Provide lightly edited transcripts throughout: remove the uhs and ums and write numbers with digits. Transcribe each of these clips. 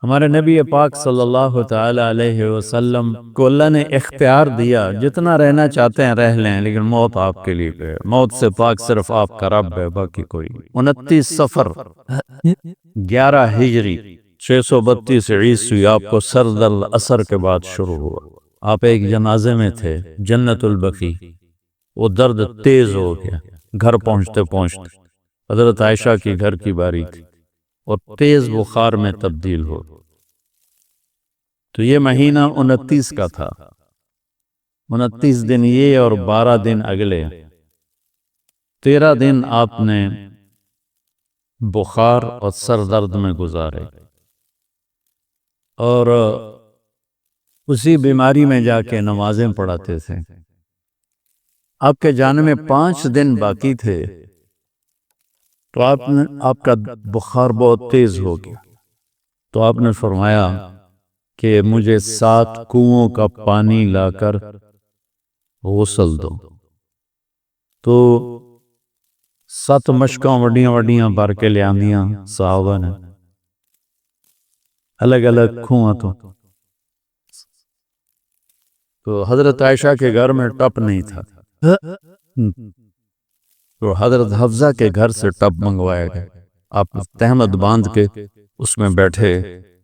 ہمارے نبی پاک صلی اللہ تعالی علیہ وسلم کو اللہ نے اختیار دیا، جتنا رہنا چاہتے ہیں رہ لیں، لیکن موت آپ کے لیے ہے، موت سے پاک صرف آپ کا رب ہے، باقی کوئی نہیں۔ 29 صفر 11 ہجری 632 عیسوی آپ کو سرد العصر کے بعد شروع ہوا۔ آپ ایک جنازے میں تھے جنت البقیع، وہ درد تیز ہو گیا، گھر پہنچتے پہنچتے حضرت عائشہ کی گھر کی باری تھی اور تیز بخار میں تبدیل ہو۔ تو یہ مہینہ 29 کا تھا، 29 دن یہ اور 12 دن اگلے، 13 دن آپ نے بخار اور سر درد میں گزارے، اور اسی بیماری میں جا کے نمازیں پڑھاتے تھے۔ آپ کے جانے میں 5 دن باقی تھے تو آپ کا بخار بہت تیز ہو گیا، تو آپ نے فرمایا کہ مجھے 7 کنووں کا پانی لا کر غسل دو۔ تو 7 مشکاں وڈیاں وڈیاں بھر کے لے آندیاں صحابہ نے، الگ الگ کنواں۔ تو حضرت عائشہ کے گھر میں ٹپ نہیں تھا، تو حضرت حفصہ کے گھر سے ٹپ منگوایا گیا۔ آپ تہمت باندھ کے اس میں بیٹھے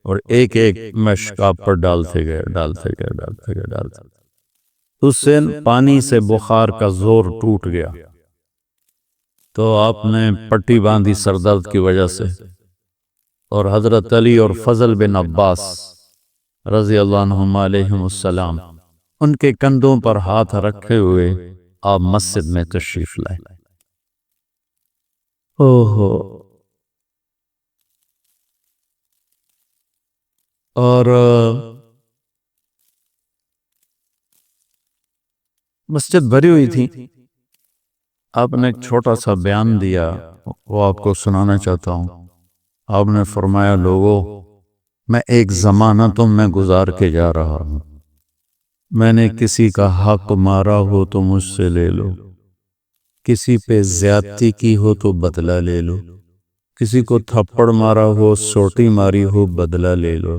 اور ایک ایک مشک آپ پر ڈالتے گئے۔ اس سے پانی سے بخار کا زور ٹوٹ گیا، تو آپ نے پٹی باندھی سر درد کی وجہ سے، اور حضرت علی اور فضل بن عباس رضی اللہ عنہم علیہم السلام ان کے کندھوں پر ہاتھ رکھے ہوئے آپ مسجد میں تشریف لائے۔ اور مسجد بھری ہوئی تھی۔ آپ نے ایک چھوٹا سا بیان دیا، وہ آپ کو سنانا چاہتا ہوں۔ آپ نے فرمایا، لوگوں، میں ایک زمانہ تم میں گزار کے جا رہا ہوں، میں نے کسی کا حق مارا ہو تو مجھ سے لے لو، کسی پہ زیادتی کی ہو تو بدلہ لے لو، کسی کو تھپڑ مارا ہو، سوٹی ماری ہو، بدلہ لے لو،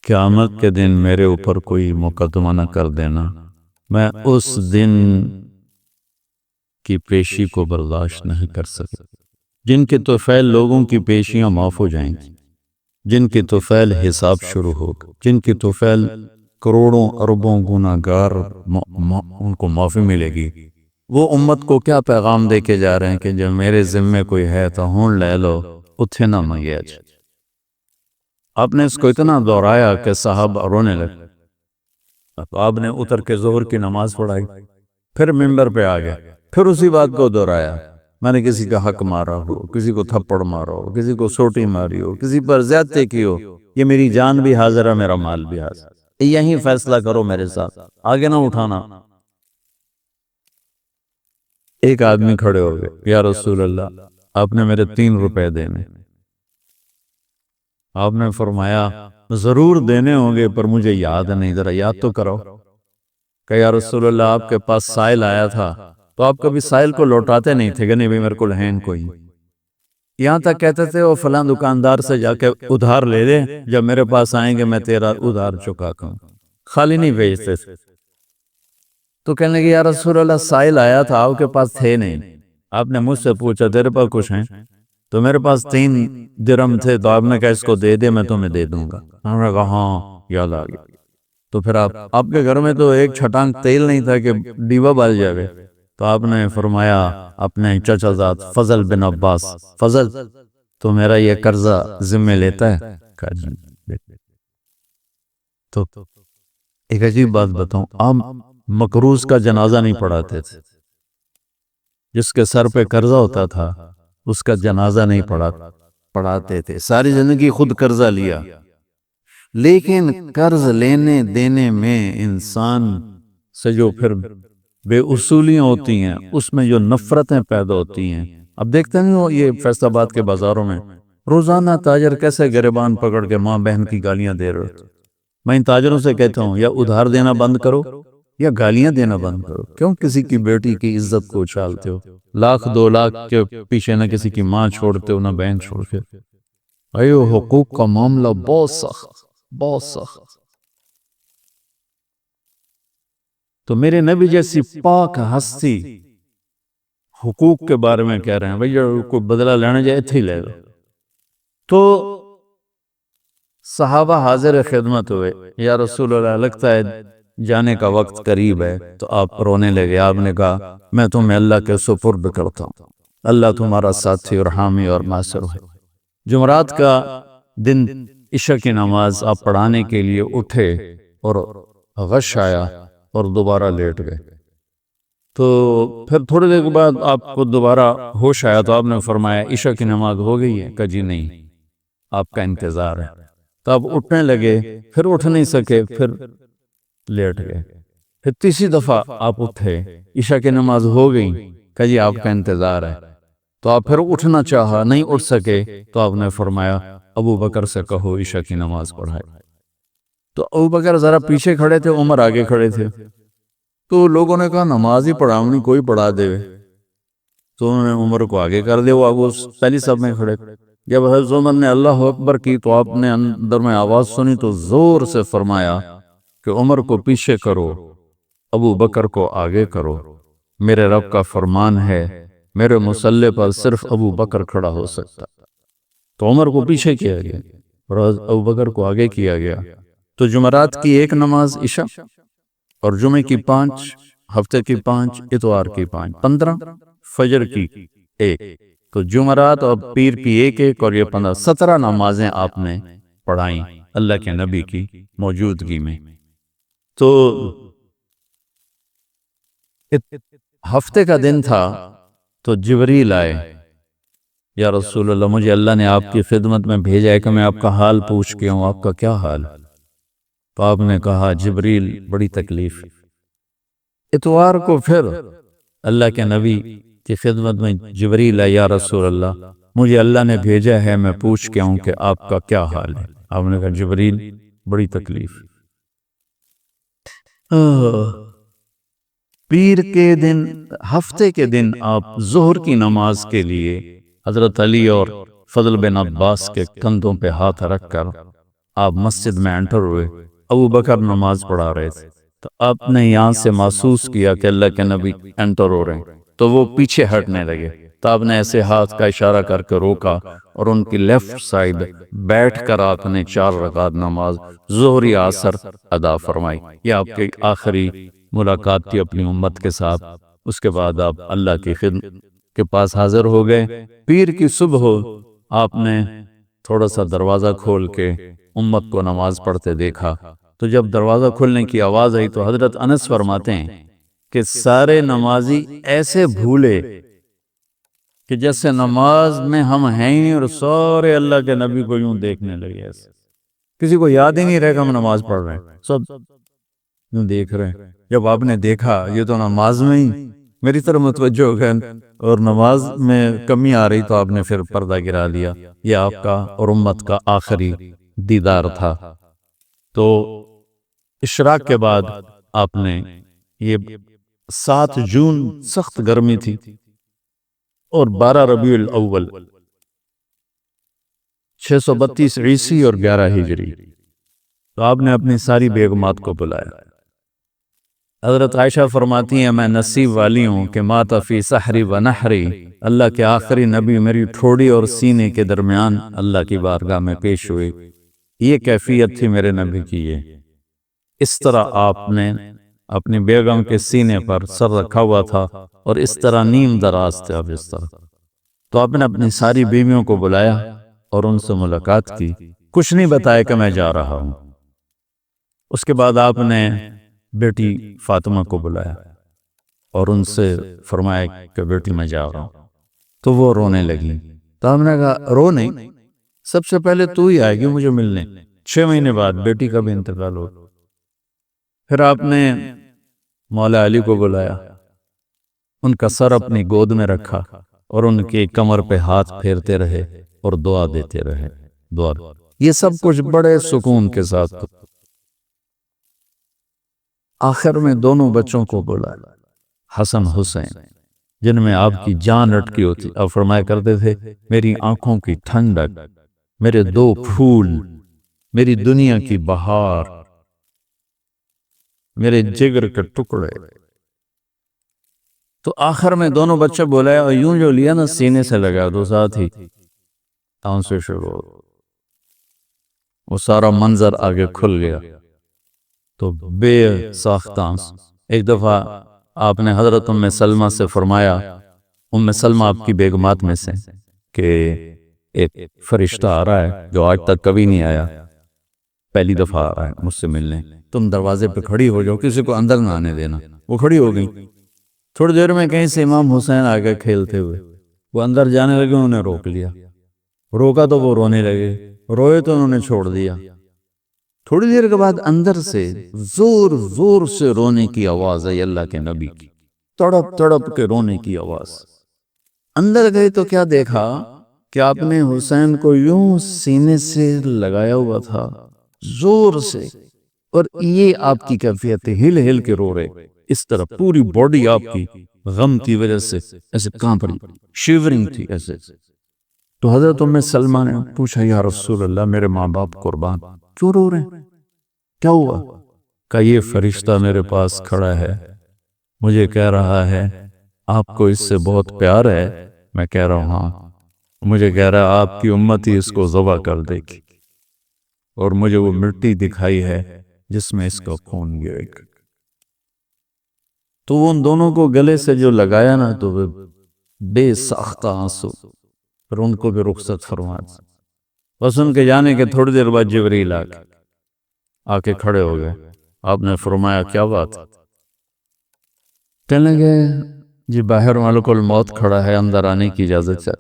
قیامت کے دن میرے اوپر کوئی مقدمہ نہ کر دینا، میں اس دن کی پیشی کو برداشت نہیں کر سکتا۔ جن کے طفیل لوگوں کی پیشیاں معاف ہو جائیں گی، جن کے طفیل حساب شروع ہوگا، جن کے طفیل کروڑوں اربوں گناہگار ان کو معافی ملے گی، وہ امت کو کیا پیغام دے کے جا رہے ہیں کہ جب میرے ذمے کوئی ہے تو ہون لے لو، اتھے نہ منگے۔ آپ نے اس کو اتنا دہرایا کہ صحابہ رونے لگے۔ آپ نے اتر کے ظہر کی نماز پڑھائی، پھر ممبر پہ آ گئے، پھر اسی بات کو دہرایا، میں نے کسی کا حق مارا ہو، کسی کو تھپڑ مارا ہو، کسی کو سوٹی ماری ہو، کسی پر زیادتی کی ہو، یہ میری جان بھی حاضر ہے، میرا مال بھی حاضر ہے، یہی فیصلہ کرو میرے ساتھ، آگے نہ اٹھانا۔ ایک آدمی کھڑے ہو گئے، یا رسول اللہ، آپ نے میرے 3 روپے دینے۔ آپ نے فرمایا، ضرور دینے ہوں گے پر مجھے یاد نہیں، ذرا یاد تو کرو۔ کہ یا رسول اللہ، آپ کے پاس سائل آیا تھا تو آپ کبھی سائل کو لوٹاتے نہیں تھے کہ نہیں بھی میرے کو لہن کوئی، یہاں تک کہتے تھے وہ فلاں دکاندار سے جا کے ادھار لے دے، جب میرے پاس آئیں گے میں تیرا ادھار چکا کروں، خالی نہیں بھیجتے تھے۔ تو کہنے لگے، یا رسول اللہ، سائل آیا تھا، آپ کے پاس تھے نہیں، آپ نے مجھ سے پوچھا تیرے پاس کچھ ہیں؟ تو میرے پاس 3 درہم تھے، تو آپ نے کہا اس کو دے دے، میں تمہیں دے دوں گا۔ ہم نے کہا ہاں، یاد آ گیا۔ تو پھر آپ کے گھر میں تو ایک چھٹانک تیل نہیں تھا کہ ڈیبا بال جاوے، تو آپ نے فرمایا اپنے چچا زاد فضل بن عباس، فضل تو میرا یہ قرضہ ذمہ لیتا ہے؟ تو ایک عجیب بات بتاؤں، آپ مقروض کا جنازہ نہیں پڑھاتے تھے، جس کے سر پہ قرضہ ہوتا تھا اس کا جنازہ نہیں پڑھاتے تھے، ساری زندگی خود قرضہ لیا، لیکن قرض لینے دینے میں انسان سے جو پھر بے اصولیاں ہوتی ہیں، اس میں جو نفرتیں پیدا ہوتی ہیں۔ اب دیکھتے نہیں ہو یہ فیصل آباد کے بازاروں میں روزانہ تاجر کیسے گریبان پکڑ کے ماں بہن کی گالیاں دے رہے ہوتے۔ میں ان تاجروں سے کہتا ہوں، یا ادھار دینا بند کرو یا گالیاں دینا بند کرو۔ کیوں کسی کی بیٹی کی عزت کو اچھالتے ہو؟ 1,00,000 2 لاکھ کے پیچھے نہ کسی کی ماں چھوڑتے ہو نہ بہن چھوڑتے ہو۔ ایو حقوق کا معاملہ بہت سخت، بہت سخت۔ تو میرے نبی جیسی پاک ہستی حقوق کے بارے میں کہہ رہے ہیں بھئی کوئی بدلہ لینا جائے تھے ہی لے لو۔ تو صحابہ حاضر خدمت ہوئے، یا رسول اللہ لگتا ہے جانے کا وقت قریب ہے۔ تو آپ رونے لگے، آپ نے کہا میں تمہیں اللہ کے سپرد کرتا ہوں، اللہ تمہارا ساتھی اور حامی اور ناصر ہے۔ جمعرات کا دن عشاء کی نماز آپ پڑھانے کے لیے اٹھے اور غش آیا اور دوبارہ لیٹ گئے۔ تو پھر تھوڑی دیر کے بعد آپ کو دوبارہ ہوش آیا تو آپ نے فرمایا عشاء کی نماز ہو گئی ہے؟ کہا جی نہیں، آپ کا انتظار ہے۔ تو آپ اٹھنے لگے، پھر اٹھ نہیں سکے، پھر لیٹ گئے۔ پھر تیسری دفعہ آپ اٹھے، عشاء کی نماز ہو گئی، کہا جی آپ کا انتظار ہے۔ تو آپ پھر اٹھنا چاہا، نہیں اٹھ سکے، تو آپ نے فرمایا ابو بکر سے کہو عشاء کی نماز پڑھائے۔ تو ابو بکر ذرا پیچھے کھڑے تھے، عمر آگے کھڑے تھے۔ تو لوگوں نے کہا نماز ہی پڑھاؤنی، کوئی پڑھا دے۔ تو انہوں نے عمر کو آگے کر دیا، وہ پہلی صف میں کھڑے۔ جب حضرت عمر نے اللہ اکبر کی تو آپ نے اندر میں آواز سنی تو زور سے فرمایا کہ عمر کو پیچھے کرو، ابو بکر کو آگے کرو، میرے رب کا فرمان ہے میرے مصلی پر صرف ابو بکر کھڑا ہو سکتا۔ تو عمر کو پیچھے کیا گیا اور ابو بکر کو آگے کیا گیا۔ تو جمعرات کی ایک نماز عشاء اور جمعے کی 5، ہفتے کی 5، اتوار کی 5، 15، فجر کی 1۔ تو جمعرات اور پیر کی 1 اور یہ 15، 17 نمازیں آپ نے پڑھائیں اللہ کے نبی کی موجودگی میں۔ تو ہفتے کا دن تھا تو جبریل آئے، یا رسول اللہ مجھے اللہ نے آپ کی خدمت میں بھیجا ہے کہ میں آپ کا حال پوچھ کے ہوں، آپ کا کیا حال ہے؟ تو آپ نے کہا جبریل بڑی تکلیف ہے۔ اتوار کو پھر اللہ کے نبی کی خدمت میں جبریل آئے، یا رسول اللہ مجھے اللہ نے بھیجا ہے میں پوچھ کے ہوں کہ آپ کا کیا حال ہے؟ آپ نے کہا جبریل بڑی تکلیف۔ پیر کے دن، ہفتے کے دن آپ ظہر کی نماز کے لیے حضرت علی اور فضل بن عباس کے کندھوں پہ ہاتھ رکھ کر آپ مسجد میں انٹر ہوئے۔ ابو بکر نماز پڑھا رہے تھے، تو آپ نے یہاں سے محسوس کیا کہ اللہ کے نبی انٹر ہو رہے ہیں، تو وہ پیچھے ہٹنے لگے۔ تو آپ نے ایسے ہاتھ کا اشارہ کر کے روکا اور ان کی لیفٹ سائیڈ بیٹھ کر آپ نے 4 رکعت نماز ظہر عصر ادا فرمائی۔ یہ آپ کی آخری ملاقات تھی اپنی امت کے ساتھ۔ اس کے بعد آپ اللہ کی خدمت کے پاس حاضر ہو گئے۔ پیر کی صبح آپ نے تھوڑا سا دروازہ کھول کے امت کو نماز پڑھتے دیکھا۔ تو جب دروازہ کھلنے کی آواز آئی تو حضرت انس فرماتے ہیں کہ سارے نمازی ایسے بھولے کہ جیسے نماز میں ہم ہیں، اور سارے اللہ کے نبی کو یوں دیکھنے لگے، ایسے کسی کو یاد ہی نہیں رہے کہ ہم نماز پڑھ رہے ہیں، سب یوں دیکھ رہے ہیں۔ جب آپ نے دیکھا یہ تو نماز میں ہی میری طرف متوجہ ہو گئے اور نماز میں کمی آ رہی، تو آپ نے پھر پردہ گرا دیا۔ یہ آپ کا اور امت کا آخری دیدار تھا۔ تو اشراق کے بعد آپ نے یہ 7 جون سخت گرمی تھی اور 12 ربیع الاول 632 عیسوی اور 11 ہجری، تو آپ نے اپنی ساری بیگمات کو بلایا۔ حضرت عائشہ فرماتی ہیں میں نصیب والی ہوں کہ مات فی سحری و نحری، اللہ کے آخری نبی میری ٹھوڑی اور سینے کے درمیان اللہ کی بارگاہ میں پیش ہوئے۔ یہ کیفیت تھی میرے نبی کی۔ یہ اس طرح آپ نے اپنی بیگم کے سینے پر سر رکھا ہوا تھا اور اس طرح نیم دراز تھے اب اس طرح۔ تو آپ نے اپنی ساری بیویوں کو بلایا اور ان سے ملاقات کی، کچھ نہیں بتایا کہ میں جا رہا ہوں۔ اس کے بعد آپ نے بیٹی فاطمہ کو بلایا اور ان سے فرمایا کہ بیٹی میں جا رہا ہوں۔ تو وہ رونے لگی۔ تو ہم نے کہا رو نہیں، سب سے پہلے تو ہی آئے گی مجھے ملنے۔ 6 مہینے بعد بیٹی کا بھی انتقال ہو۔ پھر آپ نے مولا علی کو بلایا، ان کا سر اپنی گود میں رکھا اور ان کی کمر پہ ہاتھ پھیرتے رہے اور دعا دیتے رہے۔ دعا، یہ سب کچھ بڑے سکون کے ساتھ۔ آخر میں دونوں بچوں کو بلایا، حسن حسین، جن میں آپ کی جان اٹکی ہوتی۔ آپ فرمایا کرتے تھے میری آنکھوں کی ٹھنڈک میرے دو پھول، میری دنیا کی بہار، میرے جگر کے ٹکڑے۔ تو آخر میں دونوں بچے بولے اور یوں جو لیا نا سینے سے لگا تو ساتھ ہی تاؤں سے شروع، وہ سارا منظر آگے کھل گیا تو بے ساختہ۔ ایک دفعہ آپ نے حضرت ام سلمہ سے فرمایا، ام سلمہ آپ کی بیگمات میں سے، کہ ایک فرشتہ آ رہا ہے جو آج تک کبھی نہیں آیا، پہلی دفعہ آ رہا ہے مجھ سے ملنے، تم دروازے پہ کھڑی ہو جاؤ، کسی کو اندر نہ آنے دینا۔ وہ کھڑی ہو گئی، تھوڑی دیر میں کہیں سے امام حسین آگے کھیلتے ہوئے، وہ اندر جانے لگے، انہوں نے روک لیا، روکا تو وہ رونے لگے، روئے تو انہوں نے چھوڑ دیا۔ تھوڑی دیر کے بعد اندر سے زور زور سے رونے کی آواز ہے، اللہ کے نبی کی، تڑپ تڑپ کے رونے کی آواز۔ اندر گئے تو کیا دیکھا کہ آپ نے حسین کو یوں سینے سے لگایا ہوا تھا زور سے، اور یہ آپ کی کیفیت ہل ہل کے رو رہے، اس طرح پوری باڈی آپ کی غم کی وجہ سے ایسے کانپ رہی، شیورنگ تھی ایسے۔ تو حضرت ام سلمہ نے پوچھا، یا رسول اللہ میرے ماں باپ قربان، کیوں رو رہے ہیں، کیا ہوا؟ کہ یہ فرشتہ میرے پاس کھڑا ہے، مجھے کہہ رہا ہے آپ کو اس سے بہت پیار ہے۔ میں کہہ رہا ہوں ہاں۔ مجھے کہہ رہا ہے آپ کی امت ہی اس کو ذبح کر دے گی، اور مجھے وہ مٹی دکھائی ہے جس میں اس کا خون گرے گا۔ تو ان دونوں کو گلے سے جو لگایا نا، تو وہ بے ساختہ آنسو، پھر ان کو بھی رخصت فرما دیا۔ بس ان کے جانے کے تھوڑی دیر بعد جبریل آ کے کھڑے ہو گئے۔ آپ نے فرمایا کیا بات؟ کہنے لگے جی باہر ملک الموت کھڑا ہے، اندر آنے کی اجازت ہے۔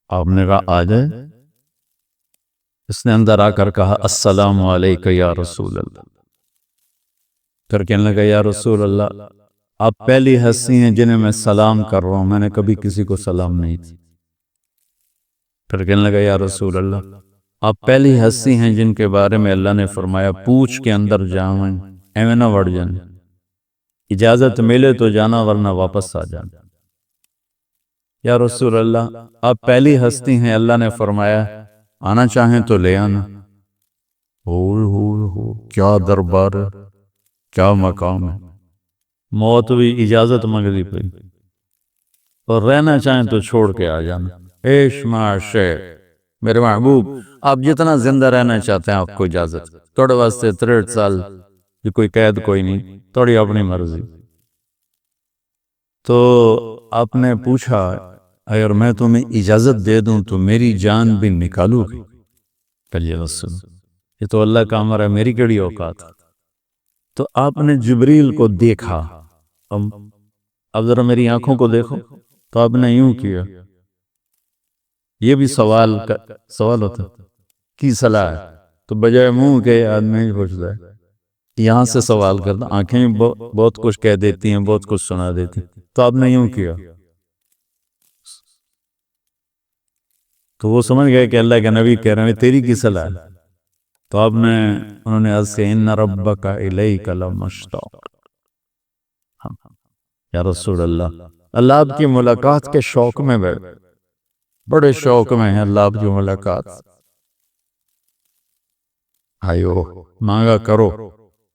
آپ نے کہا آ جائے۔ اس نے اندر آ کر کہا السلام علیکہ یا رسول اللہ۔ پھر کہنے لگا یا رسول اللہ آپ پہلی ہستی ہیں جنہیں میں سلام کر رہا ہوں، میں نے کبھی کسی کو سلام نہیں دی۔ پھر کہنے لگا یا رسول اللہ آپ پہلی ہستی ہیں جن کے بارے میں اللہ نے فرمایا پوچھ کے اندر جاؤں، ایویں نہ وڑ جانا، اجازت ملے تو جانا ورنہ واپس آ جانا۔ یا رسول اللہ آپ پہلی ہستی ہیں، اللہ نے فرمایا آنا چاہیں تو لے آنا۔ ہو کیا دربار ہے، کیا مقام ہے۔ موت بھی اجازت منگنی پڑی، اور رہنا چاہیں تو چھوڑ کے آ جانا۔ عیش معاشے میرے محبوب، آپ جتنا زندہ رہنا چاہتے ہیں آپ کو اجازت، توڑے واسطے 63 سال یہ کوئی قید کوئی نہیں، توڑی اپنی مرضی۔ تو آپ نے پوچھا اگر میں تمہیں اجازت دے دوں تو میری جان بھی نکالو گی؟ کہیے رسول یہ تو اللہ کا امر ہے، میری کیڑی اوقات۔ تو آپ نے جبریل کو دیکھا، اب ذرا میری آنکھوں کو دیکھو، تو آپ نے یوں کیا، یہ بھی سوال ہوتا کی صلاح ہے، تو بجائے منہ کے آدمی پوچھتا ہے، یہاں سے سوال کرتا، آنکھیں بہت کچھ کہہ دیتی ہیں، بہت کچھ سنا دیتی ہیں، تو آپ نے یوں کیا۔ تو وہ سمجھ گئے کہ اللہ کے نبی کہہ رہے ہیں تیری کی صلاح ہے۔ تو آپ نے انہوں نے عرض کیا ان ربک الیک لمشتاق، یا رسول اللہ اللہ آپ کی ملاقات کے شوق میں بڑے شوق میں ہیں، اللہ آپ کی ملاقات۔ آئیو مانگا کرو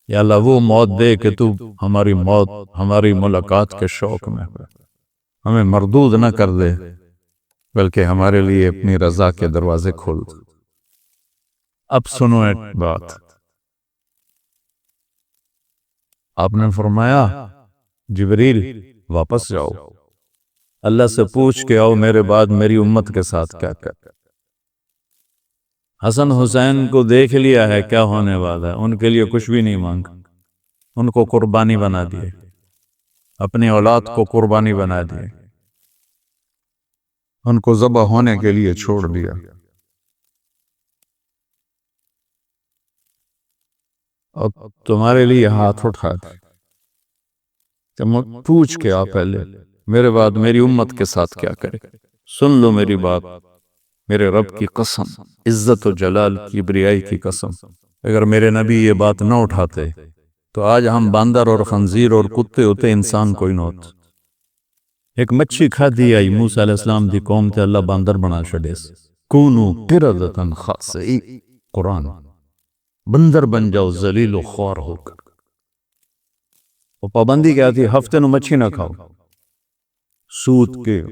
یا اللہ وہ موت دے کہ تو ہماری ملاقات کے شوق میں ہمیں مردود نہ کر دے، بلکہ ہمارے لیے اپنی رضا کے دروازے کھول دے۔ اب سنو ایک بات، آپ نے فرمایا جبریل واپس جاؤ، اللہ سے پوچھ کے آؤ میرے بعد میری امت کے ساتھ کیا کر۔ حسن حسین کو دیکھ لیا ہے کیا ہونے والا ہے، ان کے لیے کچھ بھی نہیں مانگا، ان کو قربانی بنا دیے، اپنی اولاد کو قربانی بنا دیے، ان کو ذبح ہونے کے لیے چھوڑ دیا۔ اب تمہارے لیے ہاتھ اٹھا دے، پوچھ کے آ پہلے میرے بعد میری امت کے ساتھ کیا کرے۔ سن لو میری بات، میرے رب کی قسم، عزت و جلال کی بریائی کی قسم، اگر میرے نبی یہ بات نہ اٹھاتے تو آج ہم باندر اور خنزیر اور کتے ہوتے، انسان کوئی نہ ہوتا۔ ایک مچھی کھا دی آئی موسیٰ علیہ السلام دی قوم تے اللہ باندر بنا چھڑے۔ کونو قردۃ خاسئین، قرآن، بندر بن جاؤ ذلیل و خوار ہو کر۔ اور پابندی کیا تھی؟ ہفتے نو مچھی نہ کھاؤ، سود کے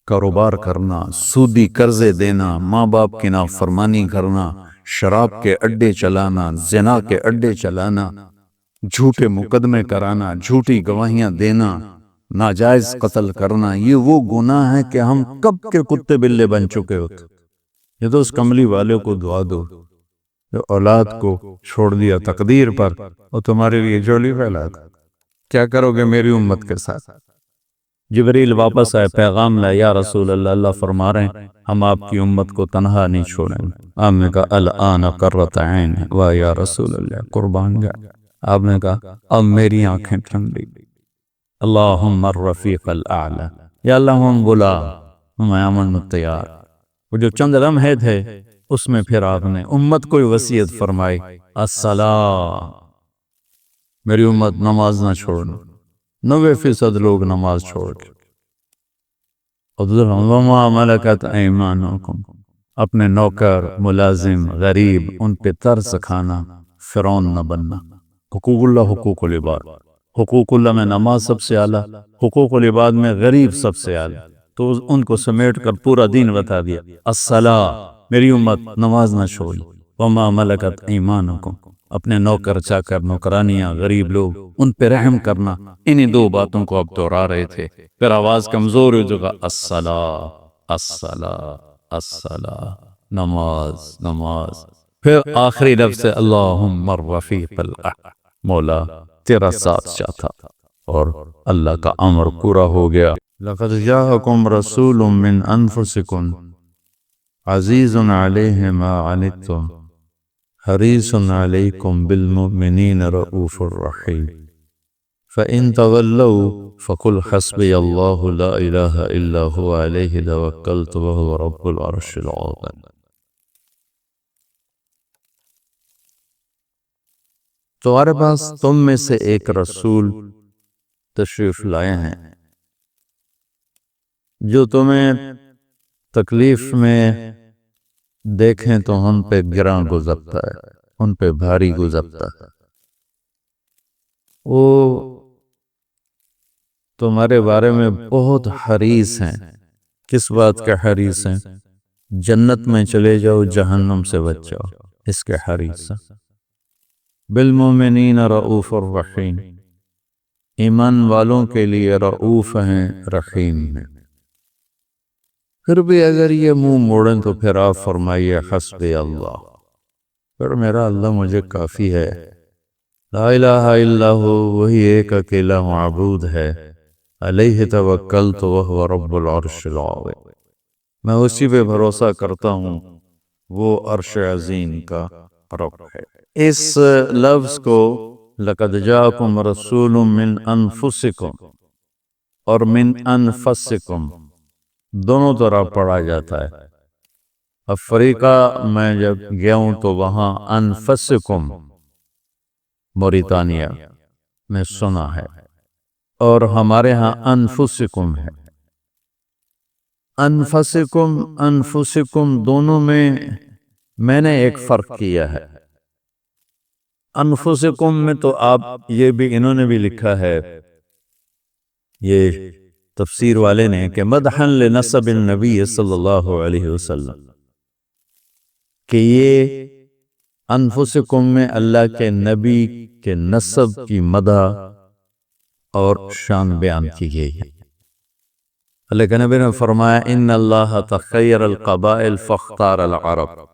کاروبار کرنا، سودی قرضے دینا، ماں باپ کی نافرمانی کرنا، شراب کے اڈے چلانا، زنا کے اڈے چلانا، جھوٹے مقدمے کرانا، جھوٹی گواہیاں دینا، ناجائز قتل کرنا، یہ وہ گناہ ہے کہ ہم کب کے کتے بلے بن چکے ہوتے۔ یہ تو اس کملی والے کو دعا دو جو اولاد کو چھوڑ دیا تقدیر پر، اور تمہارے لیے جولی پھیلا تھا، کیا کرو گے میری امت کے ساتھ؟ جبریل واپس آئے، پیغام لائے، یا رسول اللہ، اللہ فرما رہے ہیں ہم آپ کی امت کو تنہا نہیں چھوڑیں گے۔ آپ نے کہا الآن قرۃ عین، واہ یا رسول اللہ، قربان جائے۔ آپ نے کہا اب میری آنکھیں ٹھنڈی، اللہم الرفیق الاعلی، یا اللہ ہم بلا، میں امن تیار۔ وہ جو چند لمحے تھے اس میں پھر آپ نے امت کو وصیت فرمائی، الصلاۃ، میری امت نماز نہ چھوڑنا۔ 90% لوگ نماز چھوڑ کے، وما ملکت ایمانکم، اپنے نوکر، ملازم، غریب، ان پہ ترس کھانا، فرعون نہ بننا۔ حقوق اللہ، حقوق العباد، حقوق اللہ میں نماز سب سے اعلیٰ، حقوق العباد میں غریب سب سے اعلیٰ، تو ان کو سمیٹ کر پورا دین بتا دیا، الصلاۃ، میری امت نماز نہ چھوڑی، وما ملکت ایمانکم، اپنے نوکر چاکر، نوکرانیاں، غریب لوگ، ان پہ رحم کرنا۔ انہی دو باتوں کو اب دہرا رہے تھے، پھر آواز کمزور ہو جگہ، الصلاۃ، الصلاۃ، الصلاۃ، نماز، نماز، پھر آخری لفظ سے اللہم الرفیق الاعلی، مولا تیرا ساتھ چاہتا، اور اللہ کا امر پورا ہو گیا۔ لقد جاءکم رسول من انفسکم عزیز علیہ ما عنتم حریص علیکم بالمؤمنین رؤوف الرحیم فإن تولوا فقل حسبی اللہ لا الہ الا هو علیہ توکلت وهو رب العرش العظیم۔ تمہارے پاس تم میں سے ایک رسول تشریف لائے ہیں جو تمہیں تکلیف میں دیکھیں تو ہم پہ گراں گزرتا ہے، ان پہ بھاری گزرتا ہے۔ وہ تمہارے بارے میں بہت حریص ہیں۔ کس بات کے حریص ہیں؟ جنت میں چلے جاؤ، جہنم سے بچ جاؤ، اس کے حریص ہیں۔ بالمؤمنین رؤوف الرحیم، ایمان والوں کے لیے رؤوف ہیں، رحیم ہیں۔ پھر بھی اگر یہ منہ موڑیں تو پھر آپ فرمائیے حسبی اللہ، پھر میرا اللہ مجھے کافی ہے، لا الہ الا ہو، وہی ایک اکیلا معبود ہے، علیہ توکلت وہو رب العرش العظیم، میں اسی پہ بھروسہ کرتا ہوں، وہ عرش عظیم کا رب ہے۔ اس لفظ کو لقد جاءکم رسول من انفسکم اور من انفسکم دونوں طرح پڑھا جاتا ہے۔ افریقہ میں جب گیا ہوں تو وہاں انفسکم موریتانیہ میں سنا ہے، اور ہمارے ہاں انفسکم ہے۔ انفسکم، انفسکم دونوں میں نے ایک فرق کیا ہے۔ انفسکم میں تو آپ یہ بھی انہوں نے بھی لکھا ہے، یہ تفسیر والے نے، کہ مدحن لنسب النبی صلی اللہ علیہ وسلم، کہ یہ انفسکم میں اللہ کے نبی کے نسب کی مدح اور شان بیان کی گئی ہے۔ اللہ کے نبی نے فرمایا ان اللہ تخیر القبائل فاختار العرب،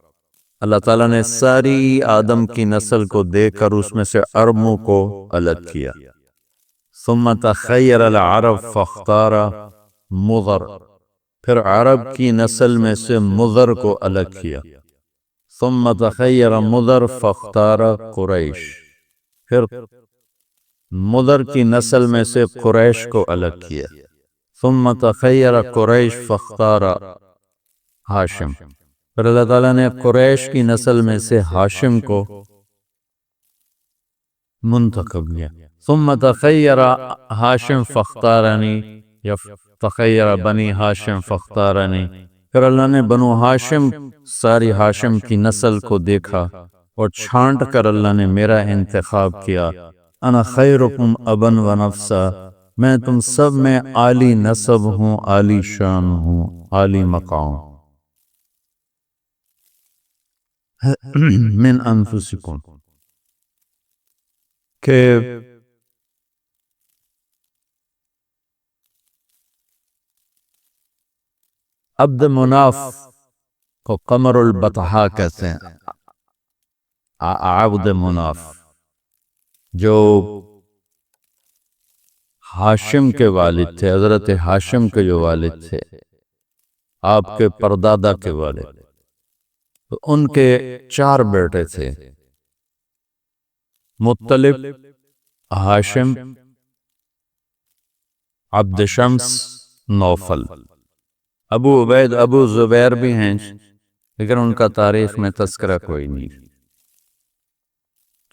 اللہ تعالیٰ نے ساری آدم کی نسل کو دیکھ کر اس میں سے عربوں کو الگ کیا۔ ثم تخیر العرب فاختار مضر، پھر عرب کی نسل میں سے مضر کو الگ کیا۔ ثم تخیر مضر فاختار قریش، پھر مضر کی نسل میں سے قریش کو الگ کیا۔ ثم تخیر قریش فاختار ہاشم، پھر اللہ تعالیٰ نے قریش کی نسل میں سے ہاشم کو منتخب کیا۔ ثم تخیر ہاشم فاختارنی، یا تخیر بنی ہاشم فاختارنی، پھر اللہ نے بنو ہاشم، ساری ہاشم کی نسل کو دیکھا اور چھانٹ کر اللہ نے میرا انتخاب کیا۔ انا خیرکم ابن و نفسا، میں تم سب میں عالی نسب ہوں، عالی شان ہوں، عالی مقام۔ من انفسکم، کہ عبد مناف کو قمر البطحاء کہتے ہیں، عبد مناف جو ہاشم کے والد تھے، حضرت ہاشم کے جو والد تھے، آپ کے پردادا کے والد، تو ان کے 4 بیٹے تھے، مطلب، ہاشم، عبد شمس، نوفل۔ ابو عبید، ابو زبیر بھی ہیں لیکن ان کا تاریخ میں تذکرہ کوئی نہیں۔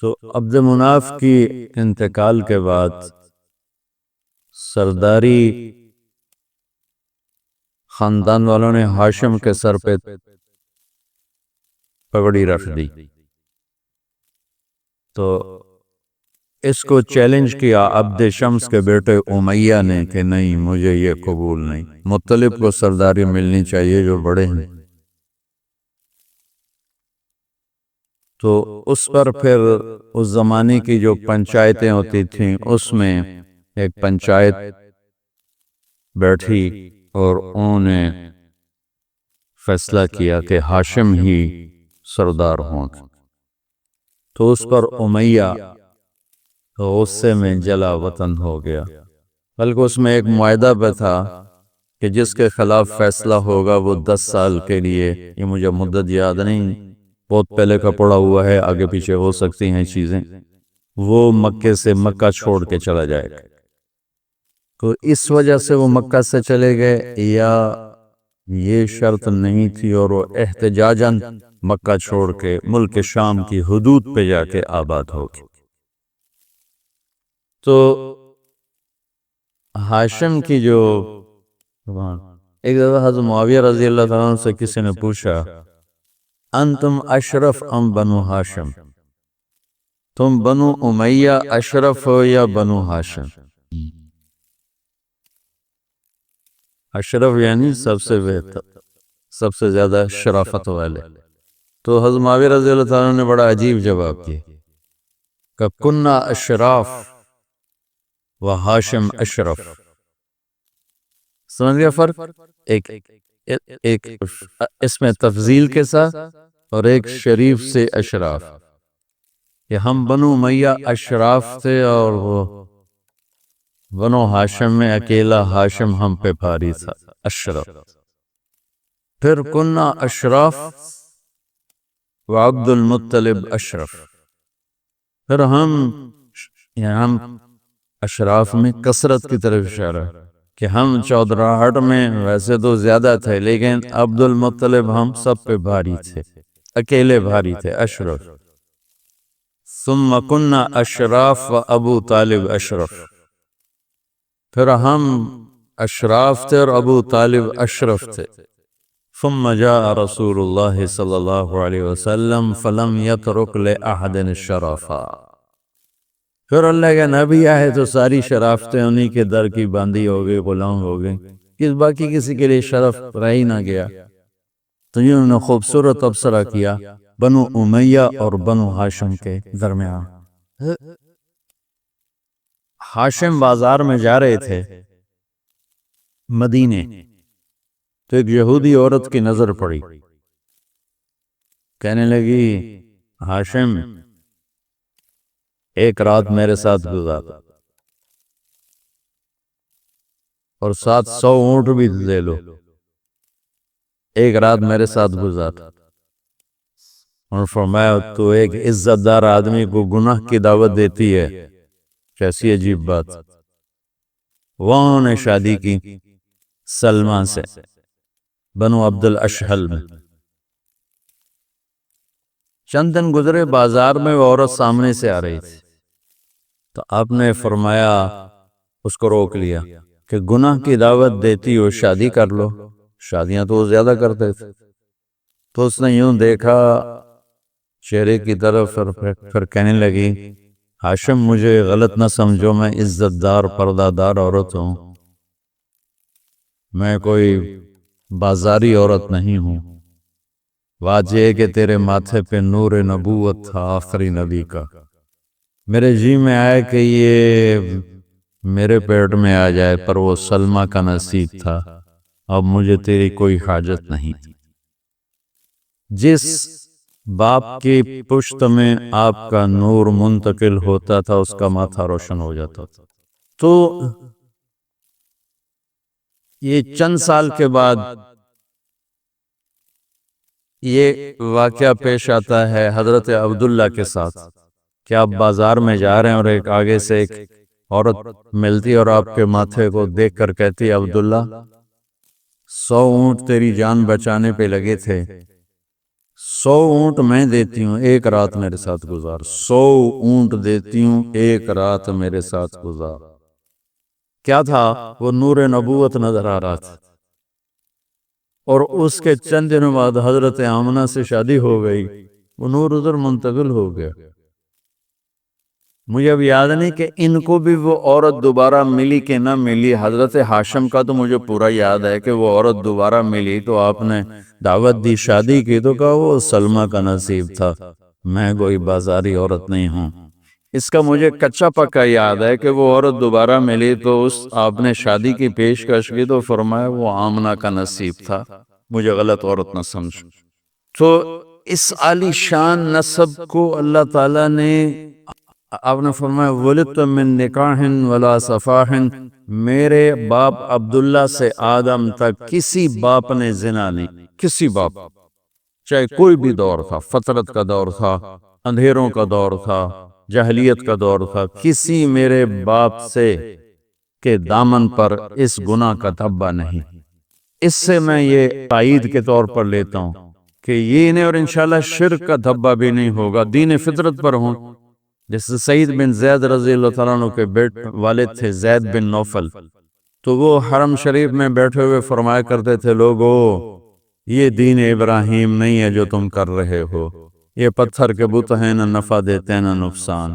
تو عبد مناف کی انتقال کے بعد سرداری خاندان والوں نے ہاشم کے سر پہ پگڑی رکھ دی، تو اس کو چیلنج کیا عبد شمس کے بیٹے امیہ نے کہ نہیں، مجھے یہ قبول نہیں، مطلب کو سرداری ملنی چاہیے جو بڑے ہیں۔ تو اس پر پھر اس زمانے کی جو پنچایتیں ہوتی تھیں اس میں ایک پنچایت بیٹھی اور انہوں نے فیصلہ کیا کہ ہاشم ہی سردار ہوں، تو اس پر امیہ غصے میں جلا وطن ہو گیا، بلکہ اس میں ایک معاہدہ بھی تھا کہ جس کے خلاف فیصلہ ہوگا وہ 10 سال کے لیے، یہ مجھے مدت یاد نہیں، بہت پہلے کا پڑا ہوا ہے، آگے پیچھے ہو سکتی ہیں چیزیں، وہ مکے سے مکہ چھوڑ کے چلا جائے گا۔ تو اس وجہ سے وہ مکہ سے چلے گئے، یا یہ شرط نہیں تھی اور وہ احتجاجاً مکہ چھوڑ کے ملک شام کی حدود پہ جا کے آباد ہو گئے۔ تو ہاشم کی جو ایک دفعہ حضرت معاویہ رضی اللہ تعالیٰ عنہ سے کسی نے پوچھا، انتم اشرف ام بنو ہاشم، تم بنو امیہ اشرف ہو یا بنو ہاشم؟ اشرف یعنی سب سے بہتر، سب سے زیادہ شرافت والے۔ تو حضرت معاویہ رضی اللہ تعالیٰ عنہ نے بڑا عجیب جواب دیا کہ کننا اشراف و ہاشم اشرف۔ سمجھ گیا فرق؟ ایک اس میں تفضیل کے ساتھ اور ایک شریف سے اشراف، کہ ہم بنو امیہ اشراف تھے اور وہ بنو ہاشم میں اکیلا ہاشم ہم پہ بھاری تھا، اشرف۔ پھر کننا اشراف و عبد المطلب اشرف، پھر ہم اشراف میں کثرت کی طرف اشارہ کہ ہم چودراہٹ میں ویسے تو زیادہ تھے لیکن عبد المطلب ہم سب پہ بھاری تھے، اکیلے بھاری تھے، اشرف۔ ثم کننا اشراف و ابو طالب اشرف، پھر ہم اشراف تھے اور ابو طالب اشرف تھے۔ ثم جاء رسول اللہ صلی اللہ علیہ وسلم فلم یترک لأحد الشرفا، پھر اللہ کے نبی آئے تو ساری شرافتیں انہی کے در کی باندھی ہو گئی، غلام ہو گئی، باقی کسی کے لیے شرف رہ ہی نہ گیا۔ تو انہوں نے خوبصورت تبصرہ کیا بنو امیہ اور بنو ہاشم کے درمیان۔ ہاشم بازار میں جا رہے تھے مدینے، تو ایک یہودی عورت کی نظر پڑی، کہنے لگی ہاشم ایک رات میرے ساتھ گزار اور 700 اونٹ بھی دے لو، ایک رات میرے ساتھ گزار۔ اور فرمایا تو ایک عزت دار آدمی کو گناہ کی دعوت دیتی ہے، کیسی عجیب بات۔ وہاں نے شادی کی سلمہ سے، بنو عبد الاشہل میں۔ چند دن گزرے، بازار میں وہ عورت سامنے سے آ رہی تھی، تو آپ نے فرمایا، اس کو روک لیا کہ گناہ کی دعوت دیتی ہو، شادی کر لو۔ شادیاں تو وہ زیادہ کرتے تھے۔ تو اس نے یوں دیکھا چہرے کی طرف، پھر کہنے لگی ہاشم مجھے غلط نہ سمجھو، میں عزت دار پردہ دار عورت ہوں، میں کوئی بازاری عورت نہیں ہوں۔ بات یہ ہے کہ تیرے ماتھے پہ نور نبوت تھا آخری نبی کا، میرے جی میں آئے کہ یہ میرے پیٹ میں آ جائے، پر وہ سلمہ کا نصیب تھا، اب مجھے تیری کوئی حاجت نہیں۔ جس باپ کی پشت میں آپ کا نور منتقل ہوتا تھا اس کا ماتھا روشن ہو جاتا تھا۔ تو یہ چند سال کے بعد یہ واقعہ پیش آتا ہے حضرت عبداللہ کے ساتھ کہ آپ بازار میں جا رہے ہیں اور ایک آگے سے ایک عورت ملتی اور آپ کے ماتھے کو دیکھ کر کہتی عبداللہ 100 اونٹ تیری جان بچانے پہ لگے تھے، 100 اونٹ میں دیتی ہوں، ایک رات میرے ساتھ گزار، 100 اونٹ دیتی ہوں، ایک رات میرے ساتھ گزار۔ کیا تھا؟ وہ نور نبوت نظر آ رہا تھا۔ اور اس کے چند دنوں بعد حضرت آمنہ سے شادی ہو گئی، وہ نور ادھر منتقل ہو گیا۔ مجھے اب یاد نہیں کہ ان کو بھی وہ عورت دوبارہ ملی کہ نہ ملی۔ حضرت ہاشم کا تو مجھے پورا یاد ہے کہ وہ عورت دوبارہ ملی تو آپ نے دعوت دی، شادی کی تو کہا وہ سلمہ کا نصیب تھا، میں کوئی بازاری عورت نہیں ہوں۔ اس کا مجھے کچا پکا یاد ہے کہ وہ عورت دوبارہ ملی تو آپ نے شادی کی پیشکش کی تو فرمایا وہ آمنہ کا نصیب تھا، مجھے غلط عورت نہ سمجھ۔ تو اس عالی شان نسب کو اللہ تعالیٰ نے، آپ نے فرمایا ولدت من نکاح ولا صفاح، میرے باپ عبداللہ سے آدم تک کسی باپ نے زنا نہیں، کسی باپ، چاہے کوئی بھی دور تھا، فطرت کا دور تھا، اندھیروں کا دور تھا، جاہلیت کا دور تھا، کسی میرے باپ سے کے دامن پر اس گناہ کا دھبا نہیں۔ اس سے میں یہ تائید کے طور پر لیتا ہوں کہ یہ نہیں، اور انشاءاللہ شرک کا دھبا بھی نہیں ہوگا، دین فطرت پر ہوں۔ جیسے سعید بن زید رضی اللہ تعالیٰ عنہ کے والد تھے زید بن نوفل، تو وہ حرم شریف میں بیٹھے ہوئے فرمایا کرتے تھے لوگو یہ دین ابراہیم نہیں ہے جو تم کر رہے ہو، یہ پتھر کے بت ہیں، نہ نفع دیتے ہیں نہ نقصان،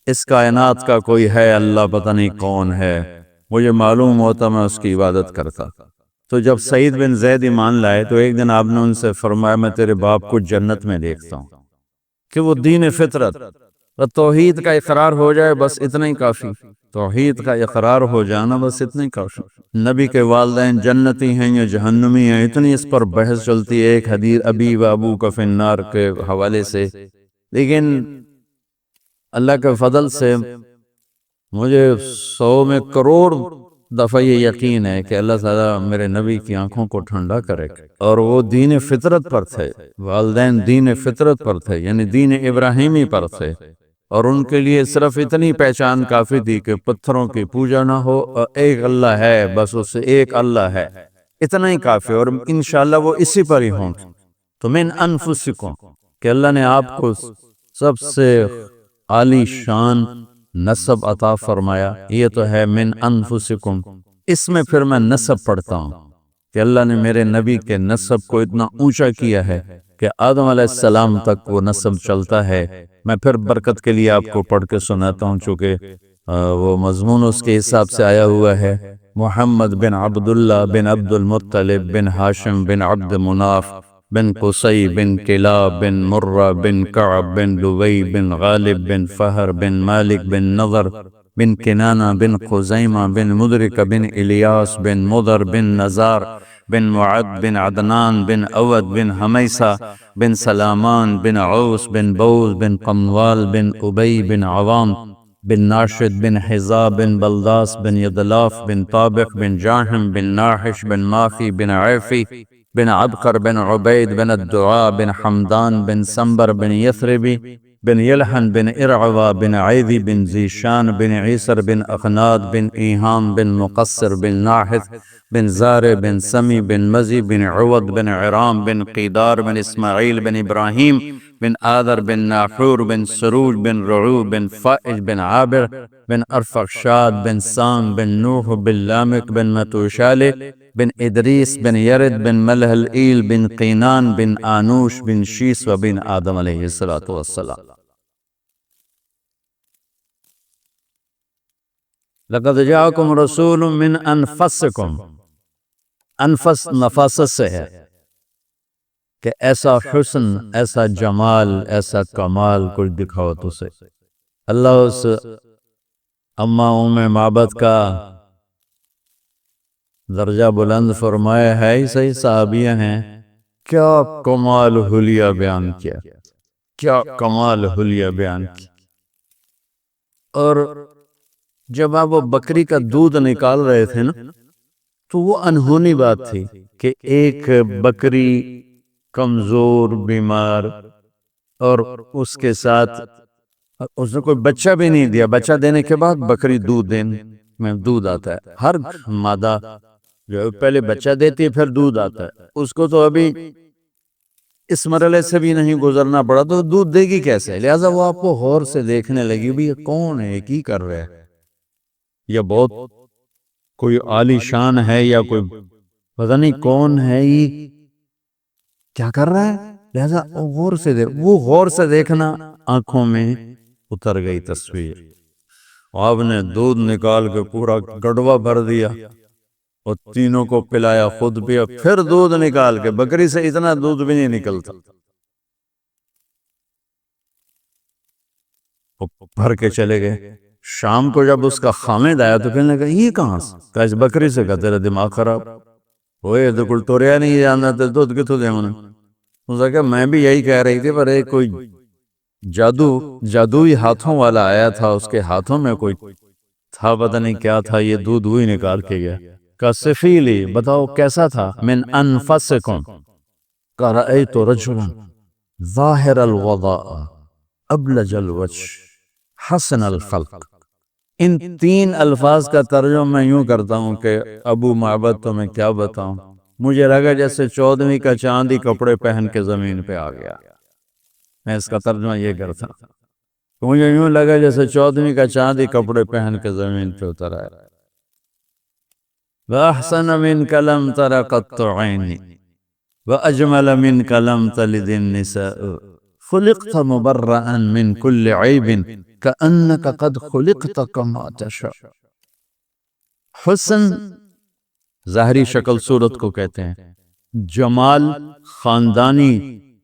اس کائنات کا کوئی ہے اللہ پتہ نہیں کون ہے، مجھے معلوم ہوتا میں اس کی عبادت کرتا۔ تو جب سعید بن زید ایمان لائے تو ایک دن آپ نے ان سے فرمایا میں تیرے باپ کو جنت میں دیکھتا ہوں، کہ وہ دین فطرت توحید کا اقرار ہو جائے بس اتنا ہی کافی، توحید کا اقرار ہو جانا بس اتنا ہی کافی۔ نبی کے والدین جنتی ہیں یا جہنمی ہیں اتنی اس پر بحث چلتی ہے، ایک حدیث ابی و ابو کا فی النار کے حوالے سے، لیکن اللہ کے فضل سے مجھے 100 میں کروڑ دفعہ یہ یقین ہے کہ اللہ تعالیٰ میرے نبی کی آنکھوں کو ٹھنڈا کرے، اور وہ دین فطرت پر تھے، والدین دین فطرت پر تھے، یعنی دین ابراہیمی پر تھے، اور ان کے لیے صرف اتنی پہچان کافی تھی کہ پتھروں کی پوجا نہ ہو، اور ایک اللہ ہے، بس اس سے ایک اللہ ہے، اتنا ہی کافی، اور انشاءاللہ وہ اسی پر ہی ہوں۔ تو من انفسکم، کہ اللہ نے آپ کو سب سے عالی شان نسب عطا فرمایا، یہ تو ہے من انفسکم۔ اس میں پھر میں نسب پڑھتا ہوں کہ اللہ نے میرے نبی کے نسب کو اتنا اونچا کیا ہے کہ آدم علیہ السلام تک وہ نسب چلتا ہے۔ میں پھر برکت کے لیے آپ کو پڑھ کے سناتا ہوں، چونکہ وہ مضمون اس کے حساب سے آیا ہوا ہے۔ محمد بن عبداللہ بن عبد المطلب بن ہاشم بن عبد مناف بن قصی بن کلاب بن مرہ بن کعب بن لوی بن غالب بن فہر بن مالک بن نضر بن کنانہ بن خزیمہ بن مدرک بن الیاس بن مضر بن نزار بن معد بن عدنان بن اود بن حمیسہ بن سلامان بن عوس بن بوز بن قموال بن ابی بن عوام بن ناشد بن حزا بن بلداس بن یدلاف بن طابق بن جاہم بن ناحش بن ماخی بن عیفی بن عبقر بن عبید بن الدعاء بن حمدان بن سنبر بن یثربی بن یلحن بن ارعوا بن عیدی بن زیشان بن عیسر بن اخناد بن ایہام بن مقصر بن ناحث بن زار بن سمی بن مزی بن عوض بن عرام بن قیدار بن اسماعیل بن ابراہیم بن آدر بن ناحور بن سروج بن رعو بن فائج بن عابر بن ارفخشاد بن سام بن نوح بن لامک بن متوشال بن ادریس بن یرد بن ملح الایل بن قینان بن آنوش بن شیس و بن آدم علیہ السلام۔ لقد جاءکم رسول من انفسکم، انفس نفاست سے ہے کہ ایسا حسن، ایسا جمال، ایسا کمال کچھ دکھاؤ تو سے۔ اللہ اس اما ام معبد کا درجہ بلند فرمائے، ہے ہی صحیح صحابیہ ہیں، کیا کمال حلیہ بیان کیا، کیا کمال حلیہ بیان کیا۔ اور جب آپ وہ بکری کا دودھ نکال رہے تھے نا، تو وہ انہونی بات تھی کہ ایک بکری کمزور، بیمار، اور اس کے ساتھ اس نے کوئی بچہ بھی نہیں دیا، بچہ دینے کے بعد بکری دودھ میں دودھ آتا ہے، ہر مادہ جو پہلے بچہ دیتی ہے پھر دودھ آتا ہے، اس کو تو ابھی اس مرحلے سے بھی نہیں گزرنا پڑا تو دودھ دے گی کیسے؟ لہٰذا وہ آپ کو غور سے دیکھنے لگی، بھی یہ کون ہے، کی کر رہے ہے، یہ بہت کوئی عالی شان ہے یا کوئی پتہ نہیں کون ہے، یہ کیا کر رہا ہے؟ لہذا غور سے وہ غور سے دیکھنا آنکھوں میں اتر گئی تصویر۔ آپ نے دودھ نکال کے پورا گڑوا بھر دیا اور تینوں کو پلایا، خود پیا، پھر دودھ نکال کے، بکری سے اتنا دودھ بھی نہیں نکلتا، بھر کے چلے گئے۔ شام کو جب اس کا خامد آیا تو کہنے لگا یہ کہاں سے؟ کہا اس بکری سے۔ کہا تیرا دماغ خراب ہوئے تو کل توریا نہیں جانا تھا، دودھ کتوں دے انہیں؟ اس نے کہا میں بھی یہی کہہ رہی تھی، پر ایک کوئی جادوئی ہاتھوں والا آیا تھا، اس کے ہاتھوں میں کوئی تھا، پتہ نہیں کیا تھا، یہ دودھ وہی نکال کے گیا۔ کہا سفیلی، بتاؤ کیسا تھا؟ من انفسکم، کہا رأیت رجلا ظاہر الوضاء ابلج الوجه حسن الخلق۔ ان تین الفاظ کا ترجمہ میں یوں کرتا ہوں کہ ابو معبد تو میں کیا بتاؤں، مجھے لگا جیسے 14ویں کا چاندی کپڑے پہن کے زمین پہ آ گیا۔ میں اس کا ترجمہ یہ کرتا ہوں، مجھے یوں لگا جیسے 14ویں کا چاندی کپڑے پہن کے زمین پہ اتر آیا۔ وَأَحْسَنَ مِنْكَ لَمْ تَرَ قَطُّ عَيْنِي وَأَجْمَلَ مِنْكَ لَمْ تَلِدِ النِّسَاءُ خُلِقْتَ مُبَرَّأً مِنْ كُلِّ عَيْبٍ كَأَنَّكَ قَدْ خُلِقْتَ كَمَا تَشَاءُ۔ حسن ظاہری شکل صورت کو کہتے ہیں، جمال خاندانی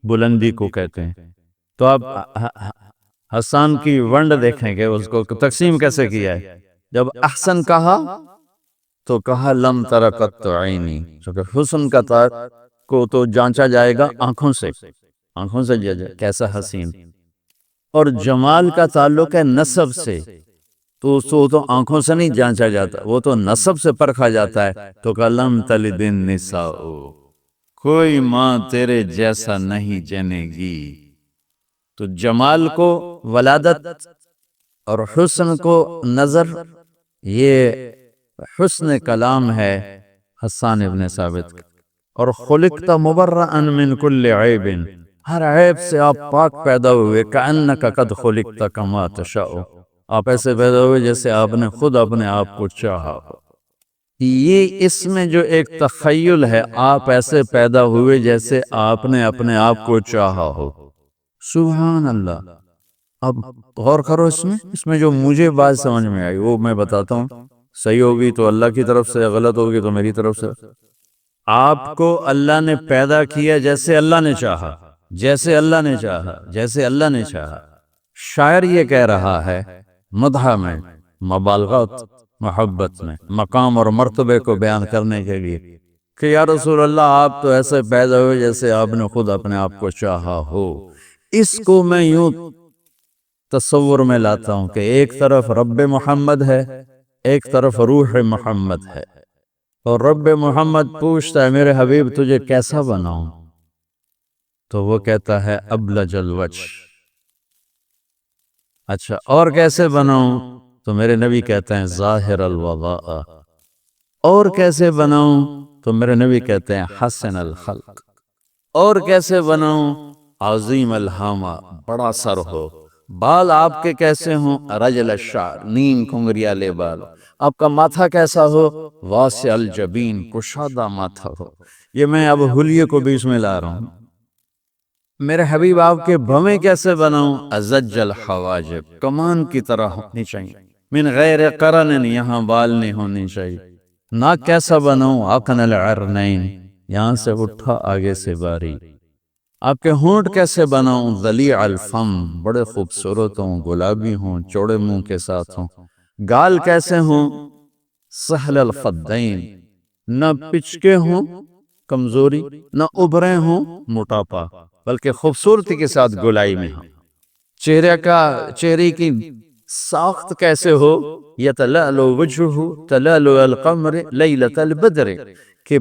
بلندی کو کہتے ہیں۔ تو آپ حسان کی ونڈ دیکھیں گے، اس کو تقسیم کیسے کیا ہے۔ جب احسن کہا تو کہا لم تر قط عینی، چونکہ حسن کا کو تو جانچا جائے گا آنکھوں سے کیسا حسین، اور جمال کا تعلق ہے نسب سے، تو اس کو تو آنکھوں سے نہیں جانچا جاتا، وہ تو نسب سے پرکھا جاتا ہے۔ تو کہا لم تلد النساء، کوئی ماں تیرے جیسا نہیں جنے گی۔ تو جمال کو ولادت اور حسن کو نظر، یہ حسن کلام ہے حسان ابن ثابت کا۔ اور خلقت مبرأ من کل عیب، ہر عیب سے آپ پاک پیدا ہوئے، کأنک قد خلقت کما تشاء، آپ ایسے پیدا ہوئے جیسے آپ نے خود اپنے آپ کو چاہا ہو۔ یہ اس میں جو ایک تخیل ہے، آپ ایسے پیدا ہوئے جیسے آپ نے اپنے آپ کو چاہا ہو۔ سبحان اللہ۔ اب غور کرو اس میں جو مجھے بات سمجھ میں آئی وہ میں بتاتا ہوں، صحیح ہوگی تو اللہ کی طرف سے، غلط ہوگی تو میری طرف سے۔ آپ کو اللہ نے پیدا کیا جیسے اللہ نے چاہا، جیسے اللہ نے چاہا، جیسے اللہ نے چاہا۔ شاعر یہ کہہ رہا ہے مدح میں، مبالغت، محبت میں، مقام اور مرتبے کو بیان کرنے کے لیے کہ یا رسول اللہ آپ تو ایسے پیدا ہوئے جیسے آپ نے خود اپنے آپ کو چاہا ہو۔ اس کو میں یوں تصور میں لاتا ہوں کہ ایک طرف رب محمد ہے، ایک طرف روح محمد ہے، اور رب محمد پوچھتا ہے میرے حبیب تجھے کیسا بناؤں؟ تو وہ کہتا ہے ابلج الوجہ۔ اچھا اور کیسے بناؤں؟ تو میرے نبی کہتے ہیں ظاہر الوضاء۔ اور کیسے بناؤں؟ تو میرے نبی کہتے ہیں حسن الخلق۔ اور کیسے بناؤں؟ عظیم الہامہ، بڑا سر ہو، بال آپ کے کیسے ہوں رجل الشعر نیم کنگریالے بال، آپ کا ماتھا کیسا ہو واسع الجبین کشادہ ماتھا ہو۔ یہ میں اب حلیے کو بھی اس میں لا رہا ہوں۔ میرے حبیب آپ کے بھویں کیسے بناؤں ازج الحواجب کمان کی طرح ہونی چاہیے، من غیر قرن یہاں بال نہیں ہونی چاہیے۔ ناک کیسا بناؤں اقن العرنین یہاں سے اٹھا آگے سے باری۔ آپ کے ہونٹ کیسے بناؤں ضلیع الفم بڑے خوبصورت ہوں گلابی ہوں چوڑے منہ کے ساتھ ہوں۔ گال کیسے ہوں سہل الخدین نہ پچکے ہوں کمزوری نہ ابرے ہوں موٹاپا بلکہ خوبصورتی کے ساتھ گلائی میں ہوں۔ چہرے کی ساخت کیسے ہو یتلألؤ وجہہ تلألؤ القمر لیلۃ البدر کہ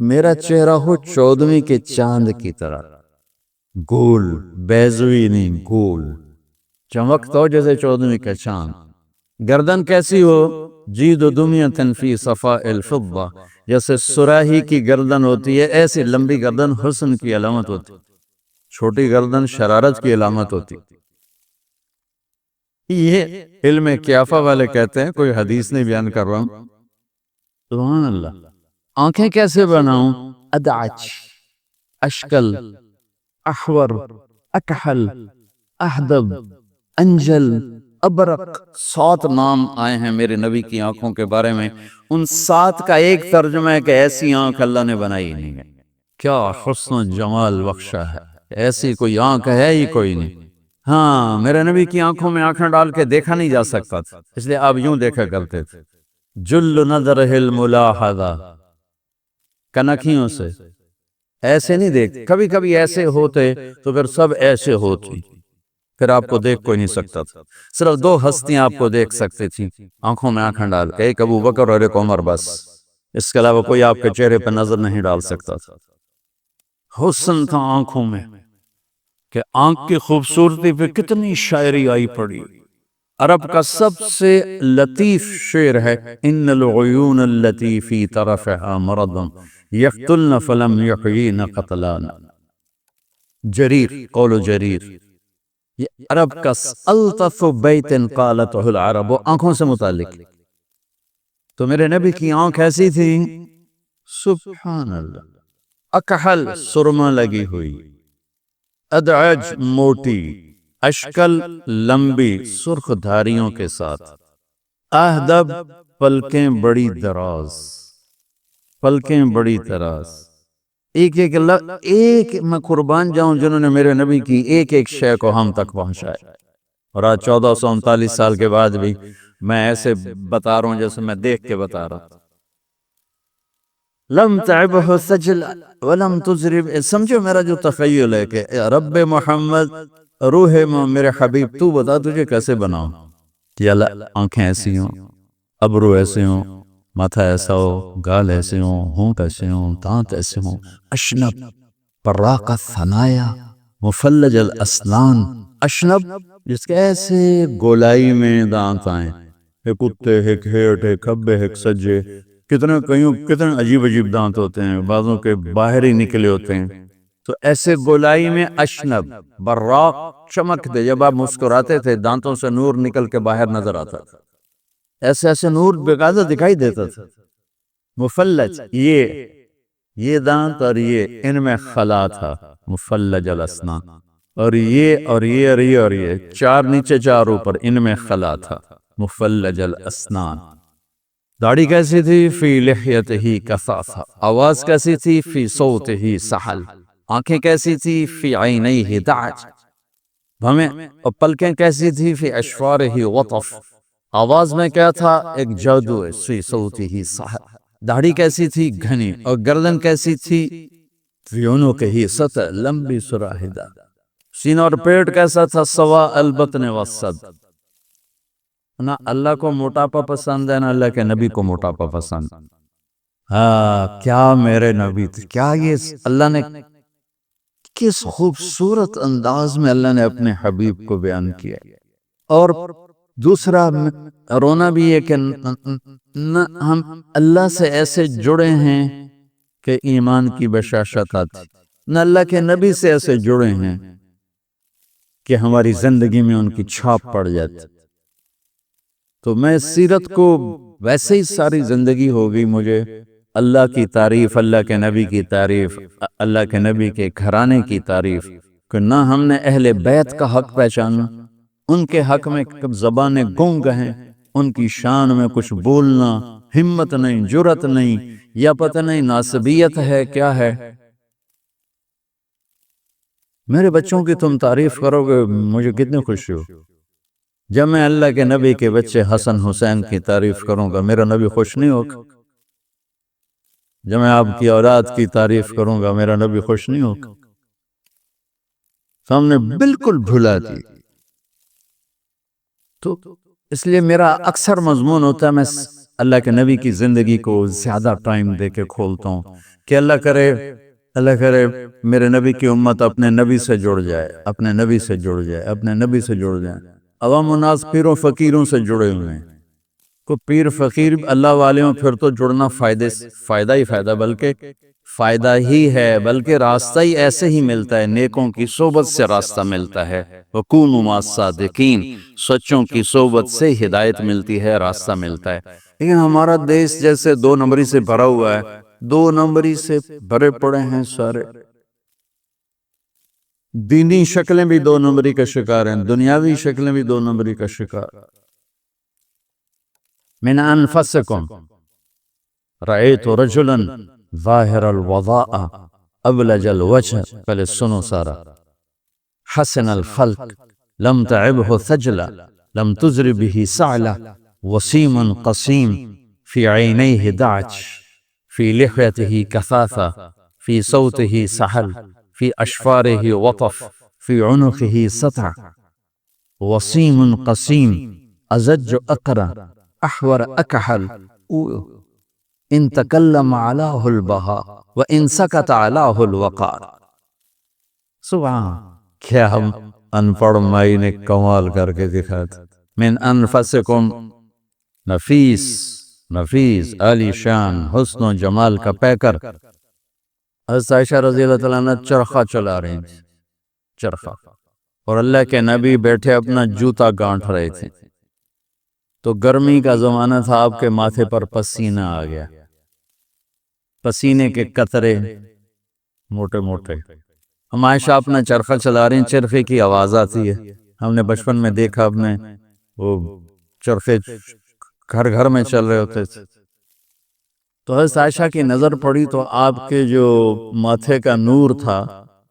میرا چہرہ ہو چودھویں کے چاند کی طرح گول، بیضوی نہیں گول، چمکتا ہو جیسے چودھویں کا چاند۔ گردن کیسی ہو جید دمیۃ فی صفاء الفضہ جیسے سراہی کی گردن ہوتی ہے ایسی لمبی گردن حسن کی علامت ہوتی، چھوٹی گردن شرارت کی علامت ہوتی۔ یہ علم قیافہ والے کہتے ہیں، کوئی حدیث نہیں بیان کر رہا ہوں۔ سبحان اللہ۔ آنکھیں کیسے بناؤں ادعج اشکل احور اکحل احدب انجل ابرق 7 نام آئے ہیں میرے نبی کی آنکھوں کے بارے میں، ان 7 کا ایک ترجمہ ہے کہ ایسی آنکھ اللہ نے بنائی نہیں ہے۔ کیا حسن و جمال بخشا ہے، ایسی کوئی آنکھ ہے ہی کوئی نہیں۔ ہاں میرے نبی کی آنکھوں میں آنکھیں ڈال کے دیکھا نہیں جا سکتا تھا، اس لیے آپ یوں دیکھا کرتے تھے جل نظرہ الملاحظہ کنکھیوں سے ایسے نہیں دیکھتے، کبھی کبھی ایسے ہوتے تو پھر سب ایسے ہوتی، پھر آپ کو دیکھ کوئی نہیں سکتا تھا۔ صرف 2 ہستیاں آپ کو دیکھ سکتی تھی آنکھوں میں آنکھیں ڈال کے، ایک ابو بکر اور ایک عمر، بس اس کے علاوہ کوئی آپ کے چہرے پہ نظر نہیں ڈال سکتا تھا۔ حسن تھا آنکھوں میں کہ آنکھ کی خوبصورتی پہ کتنی شاعری آئی پڑی۔ عرب کا سب سے لطیف شعر ہے ان العیون التي في طرفها مرض يقتلن فلم يحيين قتلان، جریر قول جریر، یہ عرب کا الطف بیت قالته العرب آنکھوں سے متعلق۔ تو میرے نبی کی آنکھ ایسی تھی سبحان اللہ، اکحل سرما لگی ہوئی، ادعج موٹی، اشکل لمبی سرخ دھاریوں کے ساتھ، اہدب پلکیں بڑی دراز، پلکیں بڑی دراز۔ ایک میں قربان جاؤں جنہوں نے میرے نبی کی ایک ایک شے کو ہم تک پہنچایا، اور آج 1439 سال کے بعد بھی میں ایسے بتا رہا ہوں جیسے میں دیکھ کے بتا رہا تھا۔ لم تعبہ سجل ولم تزرب، سمجھو میرا جو تخیل ہے کہ رب محمد روح میرے حبیب تو بتا تجھے کیسے بناؤں کہ اللہ آنکھیں ایسی ہوں، ابرو ایسے ہوں، ماتھا ایسا ہو، گال ایسے ہوں، ہونٹ ایسے ہوں، دانت ایسے ہوں، اشنب براق الثنایا مفلج الاسنان، اشنب جس کے ایسے گولائی میں دانت آئیں، ایک کتے ایک ہیٹ ایک کھبے ایک سجے، کتنے عجیب عجیب دانت ہوتے ہیں، بعضوں کے باہر ہی نکلے ہوتے ہیں، تو ایسے گولائی میں اشنب براق چمک دے، جب آپ مسکراتے تھے دانتوں سے نور نکل کے باہر نظر آتا تھا، ایسے ایسے نور بغازہ دکھائی دیتا تھا۔ مفلج یہ دانت اور یہ ان میں خلا تھا، مفلج الاسنان، اور یہ 4 نیچے 4 اوپر ان میں خلا تھا، مفلج الاسنان۔ داڑھی کیسی تھی فی لحیتہ کثافہ، آواز کیسی تھی فی صوتہ سحل، آنکھیں کیسی تھی فی عینیہ دعج، ہمیں اور پلکیں کیسی تھی فی اشفارہ وطف، آواز میں کیا تھا ایک جادو ہے فی صوتہ سحل، داڑھی کیسی تھی گھنی، اور گردن کیسی تھی فی عنقہ سطح لمبی سراہدہ، سینہ اور پیٹ کیسا تھا سوا البطن والصدر۔ نہ اللہ کو موٹاپا پسند ہے نہ اللہ کے نبی کو موٹاپا پسند۔ کیا میرے نبی تھے، کیا یہ اللہ نے کس خوبصورت انداز میں اللہ نے اپنے حبیب کو بیان کیا۔ اور دوسرا رونا بھی ہے کہ ہم اللہ سے ایسے جڑے ہیں کہ ایمان کی بشاشت آتی، نہ اللہ کے نبی سے ایسے جڑے ہیں کہ ہماری زندگی میں ان کی چھاپ پڑ جاتی۔ تو میں سیرت کو ویسے ہی ساری زندگی ہو گئی مجھے اللہ کی تعریف، اللہ کے نبی کی تعریف، اللہ کے نبی کے گھرانے کی تعریف، کہ نہ ہم نے اہل بیت کا حق پہچانا، ان کے حق میں کب زبانیں گونگ ہیں، ان کی شان میں کچھ بولنا ہمت نہیں، جرت نہیں، یا پتہ نہیں ناسبیت ہے کیا ہے۔ میرے بچوں کی تم تعریف کرو گے مجھے کتنی خوشی ہو۔ جب میں اللہ کے نبی کے بچے حسن حسین کی تعریف کروں گا میرا نبی خوش نہیں ہوگا؟ جب میں آپ کی اولاد کی تعریف کروں گا میرا نبی خوش نہیں ہوگا؟ تو ہم نے بالکل بھلا دی۔ تو اس لیے میرا اکثر مضمون ہوتا ہے، میں اللہ کے نبی کی زندگی کو زیادہ ٹائم دے کے کھولتا ہوں کہ اللہ کرے میرے نبی کی امت اپنے نبی سے جڑ جائے، اپنے نبی سے جڑ جائے، اپنے نبی سے جڑ جائے۔ عوام الناس پیروں فقیروں سے جڑے ہوئے ہیں، کو پیر فقیر اللہ والے ہوں پھر تو جڑنا فائدہ ہی فائدہ، بلکہ فائدہ ہی ہے، بلکہ راستہ ہی ایسے ہی ملتا ہے، نیکوں کی صحبت سے راستہ ملتا ہے۔ وَكُونُوا مَعَ الصَّادِقِينَ، سچوں کی صحبت سے ہدایت ملتی ہے، راستہ ملتا ہے۔ لیکن ہمارا دیش جیسے دو نمبری سے بھرا ہوا ہے، دو نمبری سے بھرے پڑے ہیں سارے، دینی شکلیں بھی دو نمبری کا شکار ہیں، دنیاوی شکلیں بھی دو نمبری کا شکار۔ من انفسکم رأیت رجلا ظاہر الوضاء ابلج الوجہ، پہلے سنو سارا، حسن الخلق لم تعبه ثجلا لم تزر به سعلا وسیم قسیم فی عینیہ دعج فی لحیته کثافہ فی صوته سحل فی اشفارہ وطف فی عنقہ سطع وسیم قسیم ازج اقرا احور اکحل ان تکلم علاہ البہا وان سکت علاہ الوقار۔ سبحان، کیا ہم انپڑھ مائی نے کمال کر کے دکھاتا۔ من انفسکم، نفیس عالی شان حسن و جمال کا پیکر۔ حضرت عائشہ رضی اللہ تعالیٰ عنہ چرخہ چلا رہی تھی، چرخہ، اور اللہ کے نبی بیٹھے اپنا جوتا گانٹھ رہے تھے، تو گرمی کا زمانہ تھا، آپ کے ماتھے پر پسینہ آ گیا، پسینے کے قطرے موٹے موٹے۔ ہم عائشہ اپنا چرخہ چلا رہے ہیں، چرخے کی آواز آتی ہے، ہم نے بچپن میں دیکھا اپنے وہ چرخے گھر گھر میں چل رہے ہوتے تھے، تو حضرت عائشہ کی نظر پڑی تو آپ کے جو ماتھے کا نور تھا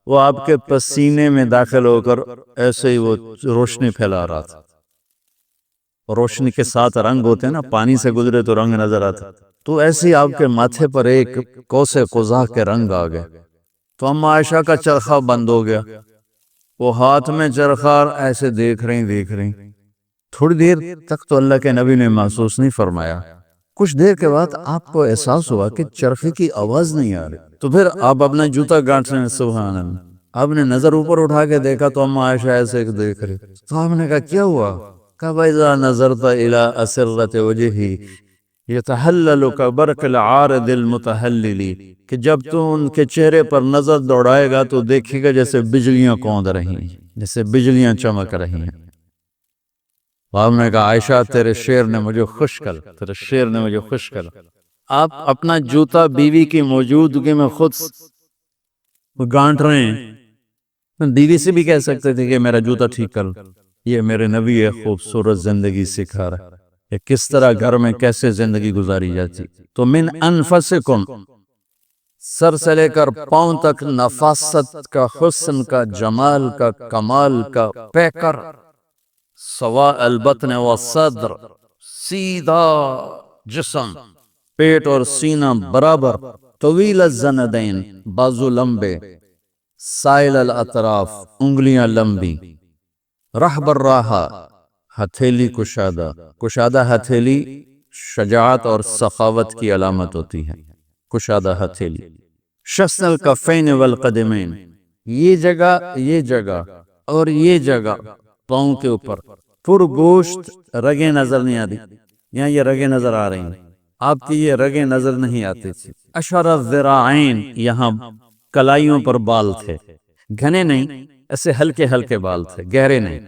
وہ آپ کے پسینے میں داخل ہو کر ایسے ہی وہ روشنی پھیلا رہا تھا۔ روشنی کے ساتھ رنگ ہوتے ہیں نا، پانی سے گزرے تو رنگ نظر آتا، تو ایسے ہی آپ کے ماتھے پر ایک قوس قزح کے رنگ آ گئے، تو اما عائشہ کا چرخہ بند ہو گیا، وہ ہاتھ میں چرخہ ایسے دیکھ رہی۔ تھوڑی دیر تک تو اللہ کے نبی نے محسوس نہیں فرمایا، کچھ دیر کے بعد آپ کو احساس ہوا کہ چرخے کی آواز نہیں آ رہی، تو پھر آپ اپنا جوتا گانٹنے میں، سبحان اللہ، آپ نے نظر اوپر اٹھا کے دیکھا تو اما عائشہ ایسے دیکھ رہی، تو آپ نے کہا کیا ہوا؟ کہ وَإِذَا نَظَرْتَ إِلَىٰ أَسِرَّةِ وَجْهِهِ يَتَحَلَّلُ كَبَرْقِ الْعَارِضِ الْمُتَحَلِّلِ، کہ جب تو ان کے چہرے پر نظر دوڑائے گا تو دیکھے گا جیسے بجلیاں کوند رہی ہیں، جیسے بجلیاں چمک رہی ہیں۔ آپ نے کہا عائشہ تیرے شعر نے مجھے خوش کر، تیرے شعر نے مجھے خوش کر۔ آپ اپنا جوتا بیوی کی موجودگی میں خود گانٹ رہے ہیں، بیوی سے بھی کہہ سکتے تھے کہ میرا جوتا ٹھیک کر۔ یہ میرے نبی ایک خوبصورت زندگی سکھا رہا ہے کہ کس طرح گھر میں کیسے زندگی گزاری جاتی۔ تو من انفسکم، سر سے لے کر پاؤں تک نفاست کا، حسن کا، جمال کا، کمال کا پیکر، سواء البطن والصدر، سیدھا جسم، پیٹ اور سینہ برابر، طویل الزندین، بازو لمبے، سائل الاطراف، انگلیاں لمبی، رحب الراحہ، ہتھیلی کشادہ، کشادہ ہتھیلی شجاعت اور سخاوت کی علامت ہوتی ہے، کشادہ ہتھیلی، شسن الکفین والقدمین، یہ جگہ اور یہ جگہ پاؤں کے اوپر پر گوشت، رگیں نظر نہیں آتی، یہاں یہ رگیں نظر آ رہی ہیں، آپ کی یہ رگیں نظر نہیں آتی تھی۔ اشر الذراعین، یہاں کلائیوں پر بال تھے، گھنے نہیں، ایسے ہلکے ہلکے بال تھے، گہرے نہیں،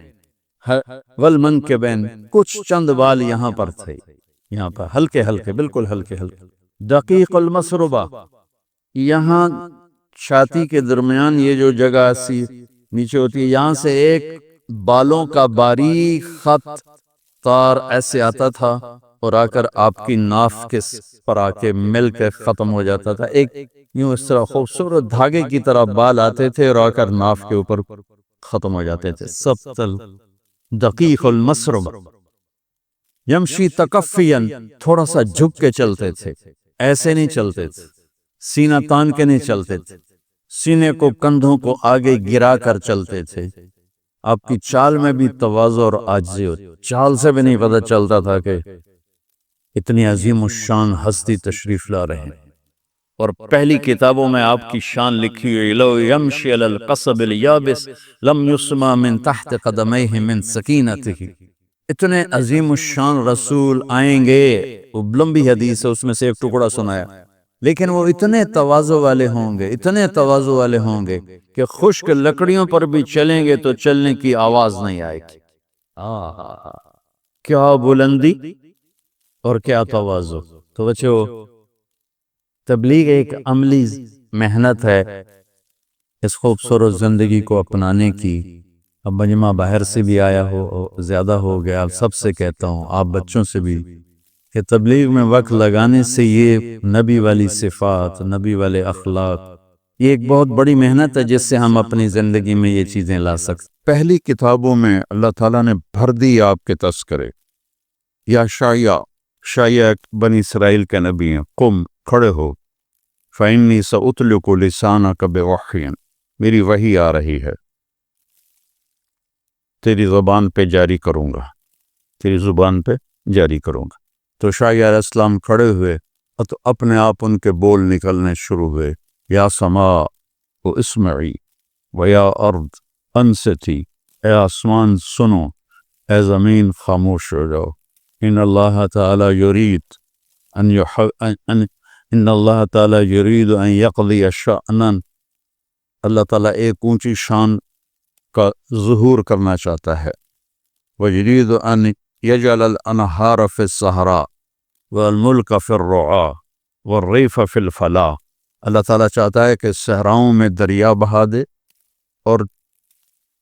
والمنکبین، کچھ چند بال یہاں پر تھے، یہاں پر ہلکے ہلکے، بالکل ہلکے ہلکے، دقیق المسربہ، یہاں چھاتی کے درمیان یہ جو جگہ سی نیچے ہوتی ہے، یہاں سے ایک بالوں کا باریک خط تار ایسے آتا تھا اور آ کر آپ کی ناف کے پر آ کے مل کے ختم ہو جاتا تھا، ایک یوں اس طرح خوبصورت دھاگے کی طرح بال آتے تھے اور آ کر ناف کے اوپر ختم ہو جاتے تھے، سبتل دقیق المسرب، یمشی تکفین، تھوڑا سا جھک کے چلتے تھے، ایسے نہیں چلتے تھے، سینہ تان کے نہیں چلتے تھے، سینے کو کندھوں کو آگے گرا کر چلتے تھے، آپ کی چال میں بھی تواضع اور عاجزی ہوتی، چال سے بھی نہیں پتہ چلتا تھا کہ اتنی عظیم الشان ہستی تشریف لا رہے ہیں، اور پہلی کتابوں میں آپ کی شان لکھی ہوئی، لو یمشی علی القصب الیابس لم یسمع من تحت قدمیہ من سکینتہ، اتنے عظیم الشان رسول آئیں گے، وہ لمبی حدیث ہے، اس میں سے ایک ٹکڑا سنایا، لیکن وہ اتنے تواضع والے ہوں گے، اتنے تواضع والے ہوں گے کہ خشک لکڑیوں پر بھی چلیں گے تو چلنے کی آواز نہیں آئے گی۔ کیا بلندی اور کیا تواضع! تو بچو، تبلیغ ایک عملی محنت ہے، اس خوبصورت زندگی کو اپنانے کی۔ اب مجمع باہر سے بھی آیا ہو، زیادہ ہو گیا، سب سے کہتا ہوں، آپ بچوں سے بھی، کہ تبلیغ میں وقت لگانے سے یہ نبی والی صفات، نبی والے اخلاق، یہ ایک بہت بڑی محنت ہے جس سے ہم اپنی زندگی میں یہ چیزیں لا سکتے۔ پہلی کتابوں میں اللہ تعالیٰ نے بھر دی آپ کے تذکرے، یا شایع بنی اسرائیل کے نبی ہیں، قم، کھڑے ہو، فَإِنِّي سَأُطْلِقُ لِسَانَكَ بِوَحْيٍ، میری وحی آ رہی ہے، تیری زبان پہ جاری کروں گا، تیری زبان پہ جاری کروں گا۔ تو شایع علیہ السلام کھڑے ہوئے تو اپنے آپ ان کے بول نکلنے شروع ہوئے، یا سماء اسمعی و یا ارض انصتی، اے آسمان سنو، اے زمین خاموش ہو جاؤ، ان اللہ تعالی یرید ان اللہ تعالی یرید ان یقضی شأنا، اللہ تعالیٰ ایک اونچی شان کا ظہور کرنا چاہتا ہے، وَيُرِيدُ أَن يَجْعَلَ الْأَنْهَارَ فِي الصَّحْرَاءِ وَالْمُلْكَ فِي الرُّعَاءِ وَالرِّيفَ فِي الْفَلَاءِ، اللہ تعالیٰ چاہتا ہے کہ صحراؤں میں دریا بہا دے اور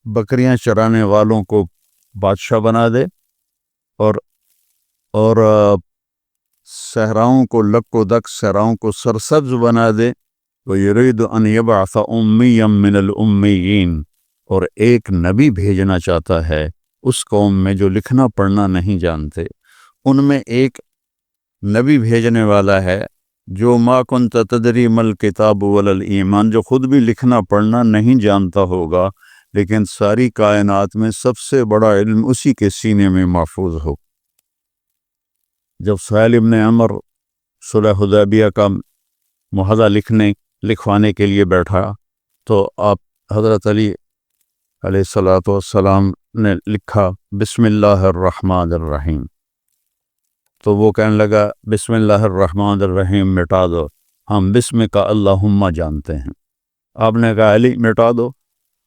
بکریاں چرانے والوں کو بادشاہ بنا دے، اور صحراؤں کو لک و دک، صحراؤں کو سرسبز بنا دے، وَيُرِيدُ أَن يَبْعَثَ أُمِّيًّا مِّنَ الْأُمِّيِّينَ، اور ایک نبی بھیجنا چاہتا ہے اس قوم میں جو لکھنا پڑھنا نہیں جانتے، ان میں ایک نبی بھیجنے والا ہے جو ما کنت تدری ما الکتاب ولا الایمان، جو خود بھی لکھنا پڑھنا نہیں جانتا ہوگا لیکن ساری کائنات میں سب سے بڑا علم اسی کے سینے میں محفوظ ہو۔ جب سہیل ابن عمر صلح حدیبیہ کا معاہدہ لکھوانے کے لیے بیٹھا تو آپ حضرت علی علیہ السلام نے لکھا بسم اللہ الرحمن الرحیم، تو وہ کہنے لگا بسم اللہ الرحمن الرحیم مٹا دو، ہم بسم کا اللہم جانتے ہیں۔ آپ نے کہا علی مٹا دو،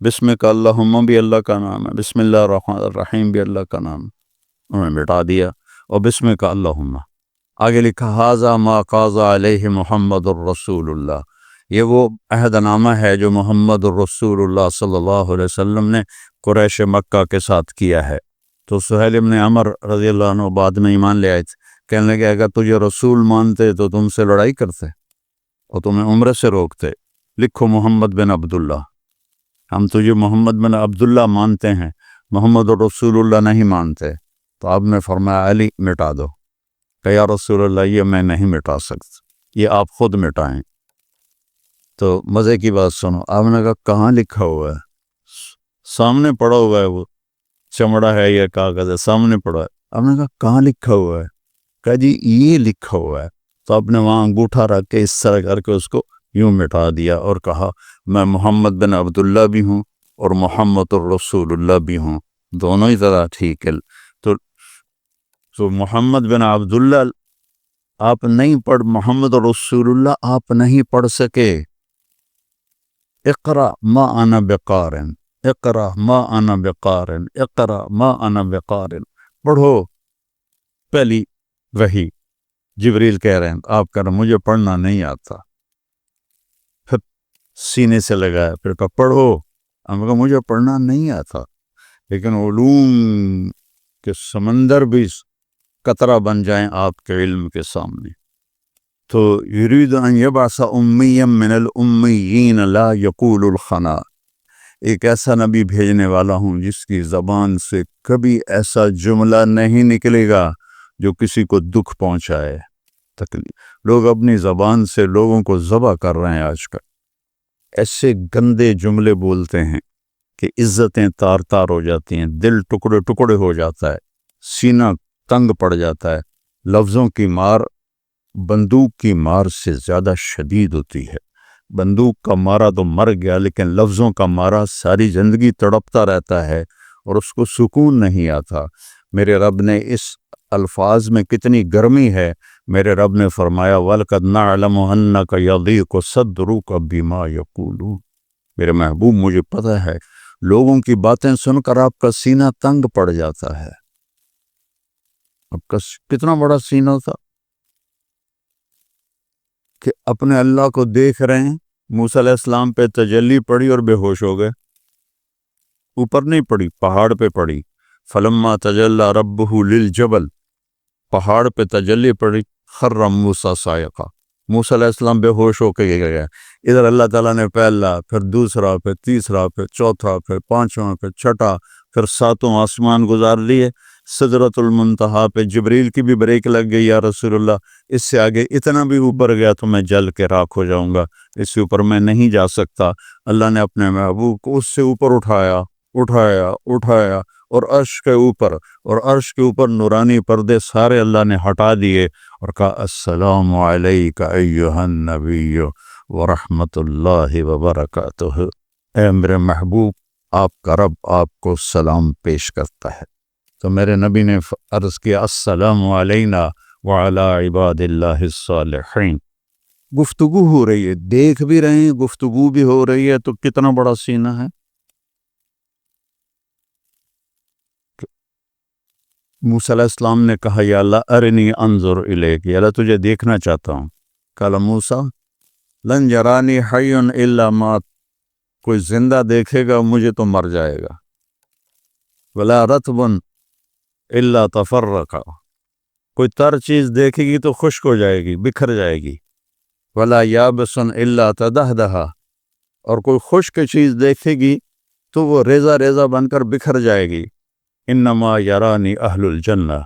بسم کا اللہم بھی اللہ کا نام ہے، بسم اللہ الرحمن الرحیم بھی اللہ کا نام ہے، انہوں نے مٹا دیا، اور بسم کا اللہم آگے لکھا ھذا ما قاض علیہ محمد الرسول اللہ، یہ وہ عہد نامہ ہے جو محمد الرسول اللہ صلی اللہ علیہ وسلم نے قریش مکہ کے ساتھ کیا ہے۔ تو سہیل ابن عمر رضی اللہ عنہ بعد میں ایمان لے آئے تھے، کہنے لگے اگر تجھے رسول مانتے تو تم سے لڑائی کرتے اور تمہیں عمرے سے روکتے، لکھو محمد بن عبداللہ، ہم تجھے محمد بن عبداللہ مانتے ہیں، محمد الرسول اللہ نہیں مانتے۔ تو آپ نے فرمایا علی مٹا دو، کہ یا رسول اللہ یہ میں نہیں مٹا سکتا، یہ آپ خود مٹائیں۔ تو مزے کی بات سنو، آپ نے کہا کہاں لکھا ہوا ہے؟ سامنے پڑا ہوا ہے، وہ چمڑا ہے یا کاغذ ہے، سامنے پڑا ہے۔ آپ نے کہا کہاں لکھا ہوا ہے؟ کہا جی یہ لکھا ہوا ہے۔ تو آپ نے وہاں انگوٹھا رکھ کے اس طرح کر کے اس کو یوں مٹا دیا اور کہا میں محمد بن عبداللہ بھی ہوں اور محمد الرسول اللہ بھی ہوں، دونوں ہی طرح ٹھیک ہے۔ تو محمد بن عبداللہ آپ نہیں پڑھ، محمد رسول اللہ آپ نہیں پڑھ سکے، اقرا ما انا بقارن، اقرا ما انا بقارن، اقرا ما انا بقارن، پڑھو پہلی وحی، جبریل کہہ رہے ہیں آپ کر مجھے پڑھنا نہیں آتا، پھر سینے سے لگایا، پھر کہا پڑھو، ہم کہا مجھے پڑھنا نہیں آتا، لیکن علوم کے سمندر بھی قطرہ بن جائیں آپ کے علم کے سامنے۔ تو یرید ان یبعث امیا من الامیین لا یقول الخنا، ایک ایسا نبی بھیجنے والا ہوں جس کی زبان سے کبھی ایسا جملہ نہیں نکلے گا جو کسی کو دکھ پہنچائے، تکلیف۔ لوگ اپنی زبان سے لوگوں کو ذبح کر رہے ہیں آج کل، ایسے گندے جملے بولتے ہیں کہ عزتیں تار تار ہو جاتی ہیں، دل ٹکڑے ٹکڑے ہو جاتا ہے، سینہ تنگ پڑ جاتا ہے۔ لفظوں کی مار بندوق کی مار سے زیادہ شدید ہوتی ہے۔ بندوق کا مارا تو مر گیا، لیکن لفظوں کا مارا ساری زندگی تڑپتا رہتا ہے اور اس کو سکون نہیں آتا۔ میرے رب نے اس الفاظ میں کتنی گرمی ہے، میرے رب نے فرمایا وَلَقَدْ نَعْلَمُ أَنَّكَ يَضِيقُ صَدْرُكَ بِمَا يَقُولُونَ، میرے محبوب مجھے پتہ ہے لوگوں کی باتیں سن کر آپ کا سینہ تنگ پڑ جاتا ہے۔ آپ کا کتنا بڑا سینہ تھا کہ اپنے اللہ کو دیکھ رہے ہیں، موسیٰ علیہ السلام پہ تجلی پڑی اور بے ہوش ہو گئے، اوپر نہیں پڑی، پہاڑ پہ پڑی، فلما تجلی ربہ للجبل، پہاڑ پہ تجلی پڑی، خر موسیٰ صاعقہ، موسیٰ علیہ السلام بے ہوش ہو کے گئے۔ ادھر اللہ تعالیٰ نے پہلا، پھر دوسرا، پھر تیسرا، پھر چوتھا، پھر پانچواں، پھر چھٹا، پھر ساتوں آسمان گزار لیے، سدرۃ المنتہا پہ جبریل کی بھی بریک لگ گئی، یا رسول اللہ اس سے آگے اتنا بھی اوپر گیا تو میں جل کے راکھ ہو جاؤں گا، اس سے اوپر میں نہیں جا سکتا۔ اللہ نے اپنے محبوب کو اس سے اوپر اٹھایا اٹھایا اٹھایا، اور عرش کے اوپر، اور عرش کے اوپر نورانی پردے سارے اللہ نے ہٹا دیے اور کہا السلام علیک ایھا النبی ورحمۃ اللہ وبرکاتہ، اے میرے محبوب آپ کا رب آپ کو سلام پیش کرتا ہے۔ تو میرے نبی نے عرض کیا السلام علینا وعلی عباد اللہ الصالحین۔ گفتگو ہو رہی ہے، دیکھ بھی رہے ہیں، گفتگو بھی ہو رہی ہے، تو کتنا بڑا سینہ ہے۔ موسیٰ علیہ السلام نے کہا یا اللہ ارنی انظر الیک، یا اللہ تجھے دیکھنا چاہتا ہوں۔ قال موسیٰ لن یرانی حی الا مات، کوئی زندہ دیکھے گا مجھے تو مر جائے گا، ولا رطب الا تفرقا، کوئی تر چیز دیکھے گی تو خشک ہو جائے گی، بکھر جائے گی، ولا یابس الا تدہدہا، اور کوئی خشک چیز دیکھے گی تو وہ ریزہ ریزہ بن کر بکھر جائے گی۔ انما یرانی اہل الجنہ،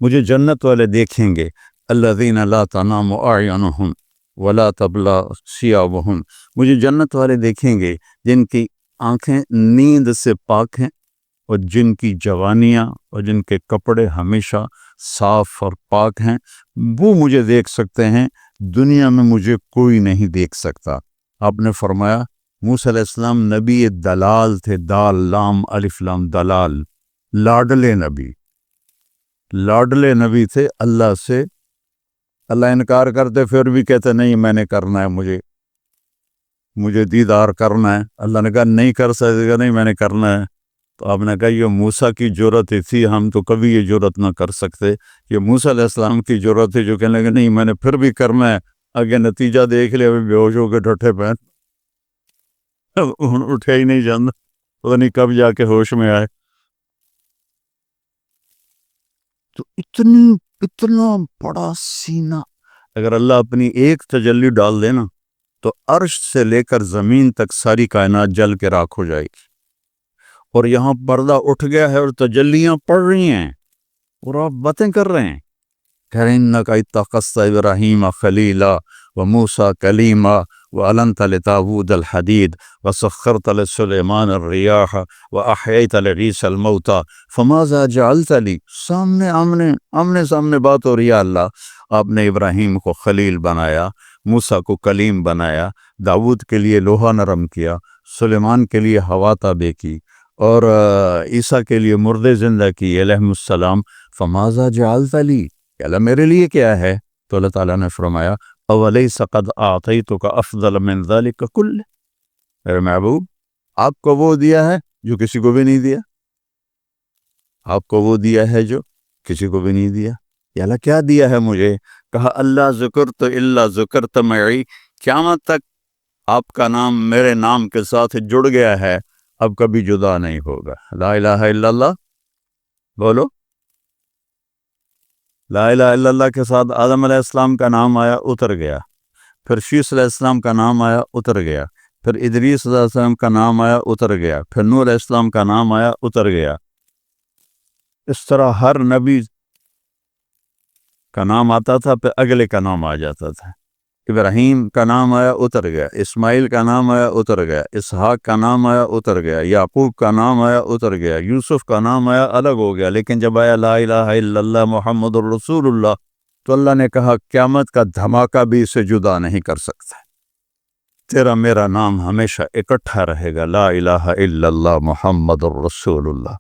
مجھے جنت والے دیکھیں گے، الذین لا تنام اعینہم ولا تبلی ثیابہم، مجھے جنت والے دیکھیں گے جن کی آنکھیں نیند سے پاک ہیں اور جن کی جوانیاں اور جن کے کپڑے ہمیشہ صاف اور پاک ہیں، وہ مجھے دیکھ سکتے ہیں، دنیا میں مجھے کوئی نہیں دیکھ سکتا۔ آپ نے فرمایا موسیٰ علیہ السلام نبی دلال تھے، دال لام الف لام دلال، لاڈلے نبی، لاڈلے نبی تھے اللہ سے۔ اللہ انکار کرتے پھر بھی کہتے نہیں میں نے کرنا ہے، مجھے دیدار کرنا ہے۔ اللہ نے کہا نہیں کر سکتے گا، نہیں میں نے کرنا ہے۔ تو آپ نے کہا یہ موسیٰ کی جرت ہی تھی، ہم تو کبھی یہ جرت نہ کر سکتے۔ یہ موسیٰ علیہ السلام کی جرت ہے جو کہنے لگے نہیں میں نے پھر بھی کرنا ہے، آگے نتیجہ دیکھ لیا، ابھی بے ہوش ہو کے ڈھٹے پہ اٹھے ہی نہیں جانا، پتہ نہیں کب جا کے ہوش میں آئے۔ تو اتنا بڑا سینہ، اگر اللہ اپنی ایک تجلی ڈال دے نا تو عرش سے لے کر زمین تک ساری کائنات جل کے راکھ ہو جائے گی۔ اور یہاں پردہ اٹھ گیا ہے اور تجلیاں پڑ رہی ہیں اور آپ باتیں کر رہے ہیں، کہہ رہے ہیں انک اتخذت ابراہیم خلیلا وموسیٰ کلیما وَأَلَنْتَ لِدَاوُودَ الْحَدِيدَ وَسَخَّرْتَ لِسُلَيْمَانَ الرِّيَاحَ وَأَحْيَيْتَ لِعِيسَى الْمَوْتَى فَمَاذَا جَعَلْتَ لِي، آمنے سامنے بات ہو رہی ہے۔ اللہ آپ نے ابراہیم کو خلیل بنایا، موسیٰ کو کلیم بنایا، داؤد کے لیے لوہا نرم کیا، سلیمان کے لیے ہوا تابع کی، اور عیسیٰ کے لیے مردے زندہ کی علیہم السلام۔ فَمَاذَا جَعَلْتَ لِي، کہ اللہ میرے لیے کیا ہے؟ تو اللہ تعالیٰ نے فرمایا اولیس قد اعطیتک افضل من ذلک کل، میرے محبوب آپ کو وہ دیا ہے جو کسی کو بھی نہیں دیا، آپ کو وہ دیا ہے جو کسی کو بھی نہیں دیا۔ یا اللہ کیا دیا ہے مجھے؟ کہا اللہ ذکرت الا ذکرت معی، قیامت تک آپ کا نام میرے نام کے ساتھ جڑ گیا ہے، اب کبھی جدا نہیں ہوگا۔ لا الہ الا اللہ بولو۔ لا الہ الا اللہ کے ساتھ آدم علیہ السلام کا نام آیا، اتر گیا، پھر شیس علیہ السلام کا نام آیا، اتر گیا، پھر ادریس علیہ السلام کا نام آیا، اتر گیا، پھر نوح علیہ السلام کا نام آیا، اتر گیا۔ اس طرح ہر نبی کا نام آتا تھا، پھر اگلے کا نام آ جاتا تھا۔ ابراہیم کا نام آیا، اتر گیا، اسماعیل کا نام آیا، اتر گیا، اسحاق کا نام آیا، اتر گیا، یعقوب کا نام آیا، اتر گیا، یوسف کا نام آیا، الگ ہو گیا۔ لیکن جب آیا لا الہ الا اللہ محمد الرسول اللہ، تو اللہ نے کہا قیامت کا دھماکہ بھی اسے جدا نہیں کر سکتا، تیرا میرا نام ہمیشہ اکٹھا رہے گا، لا الہ الا اللہ محمد الرسول اللہ۔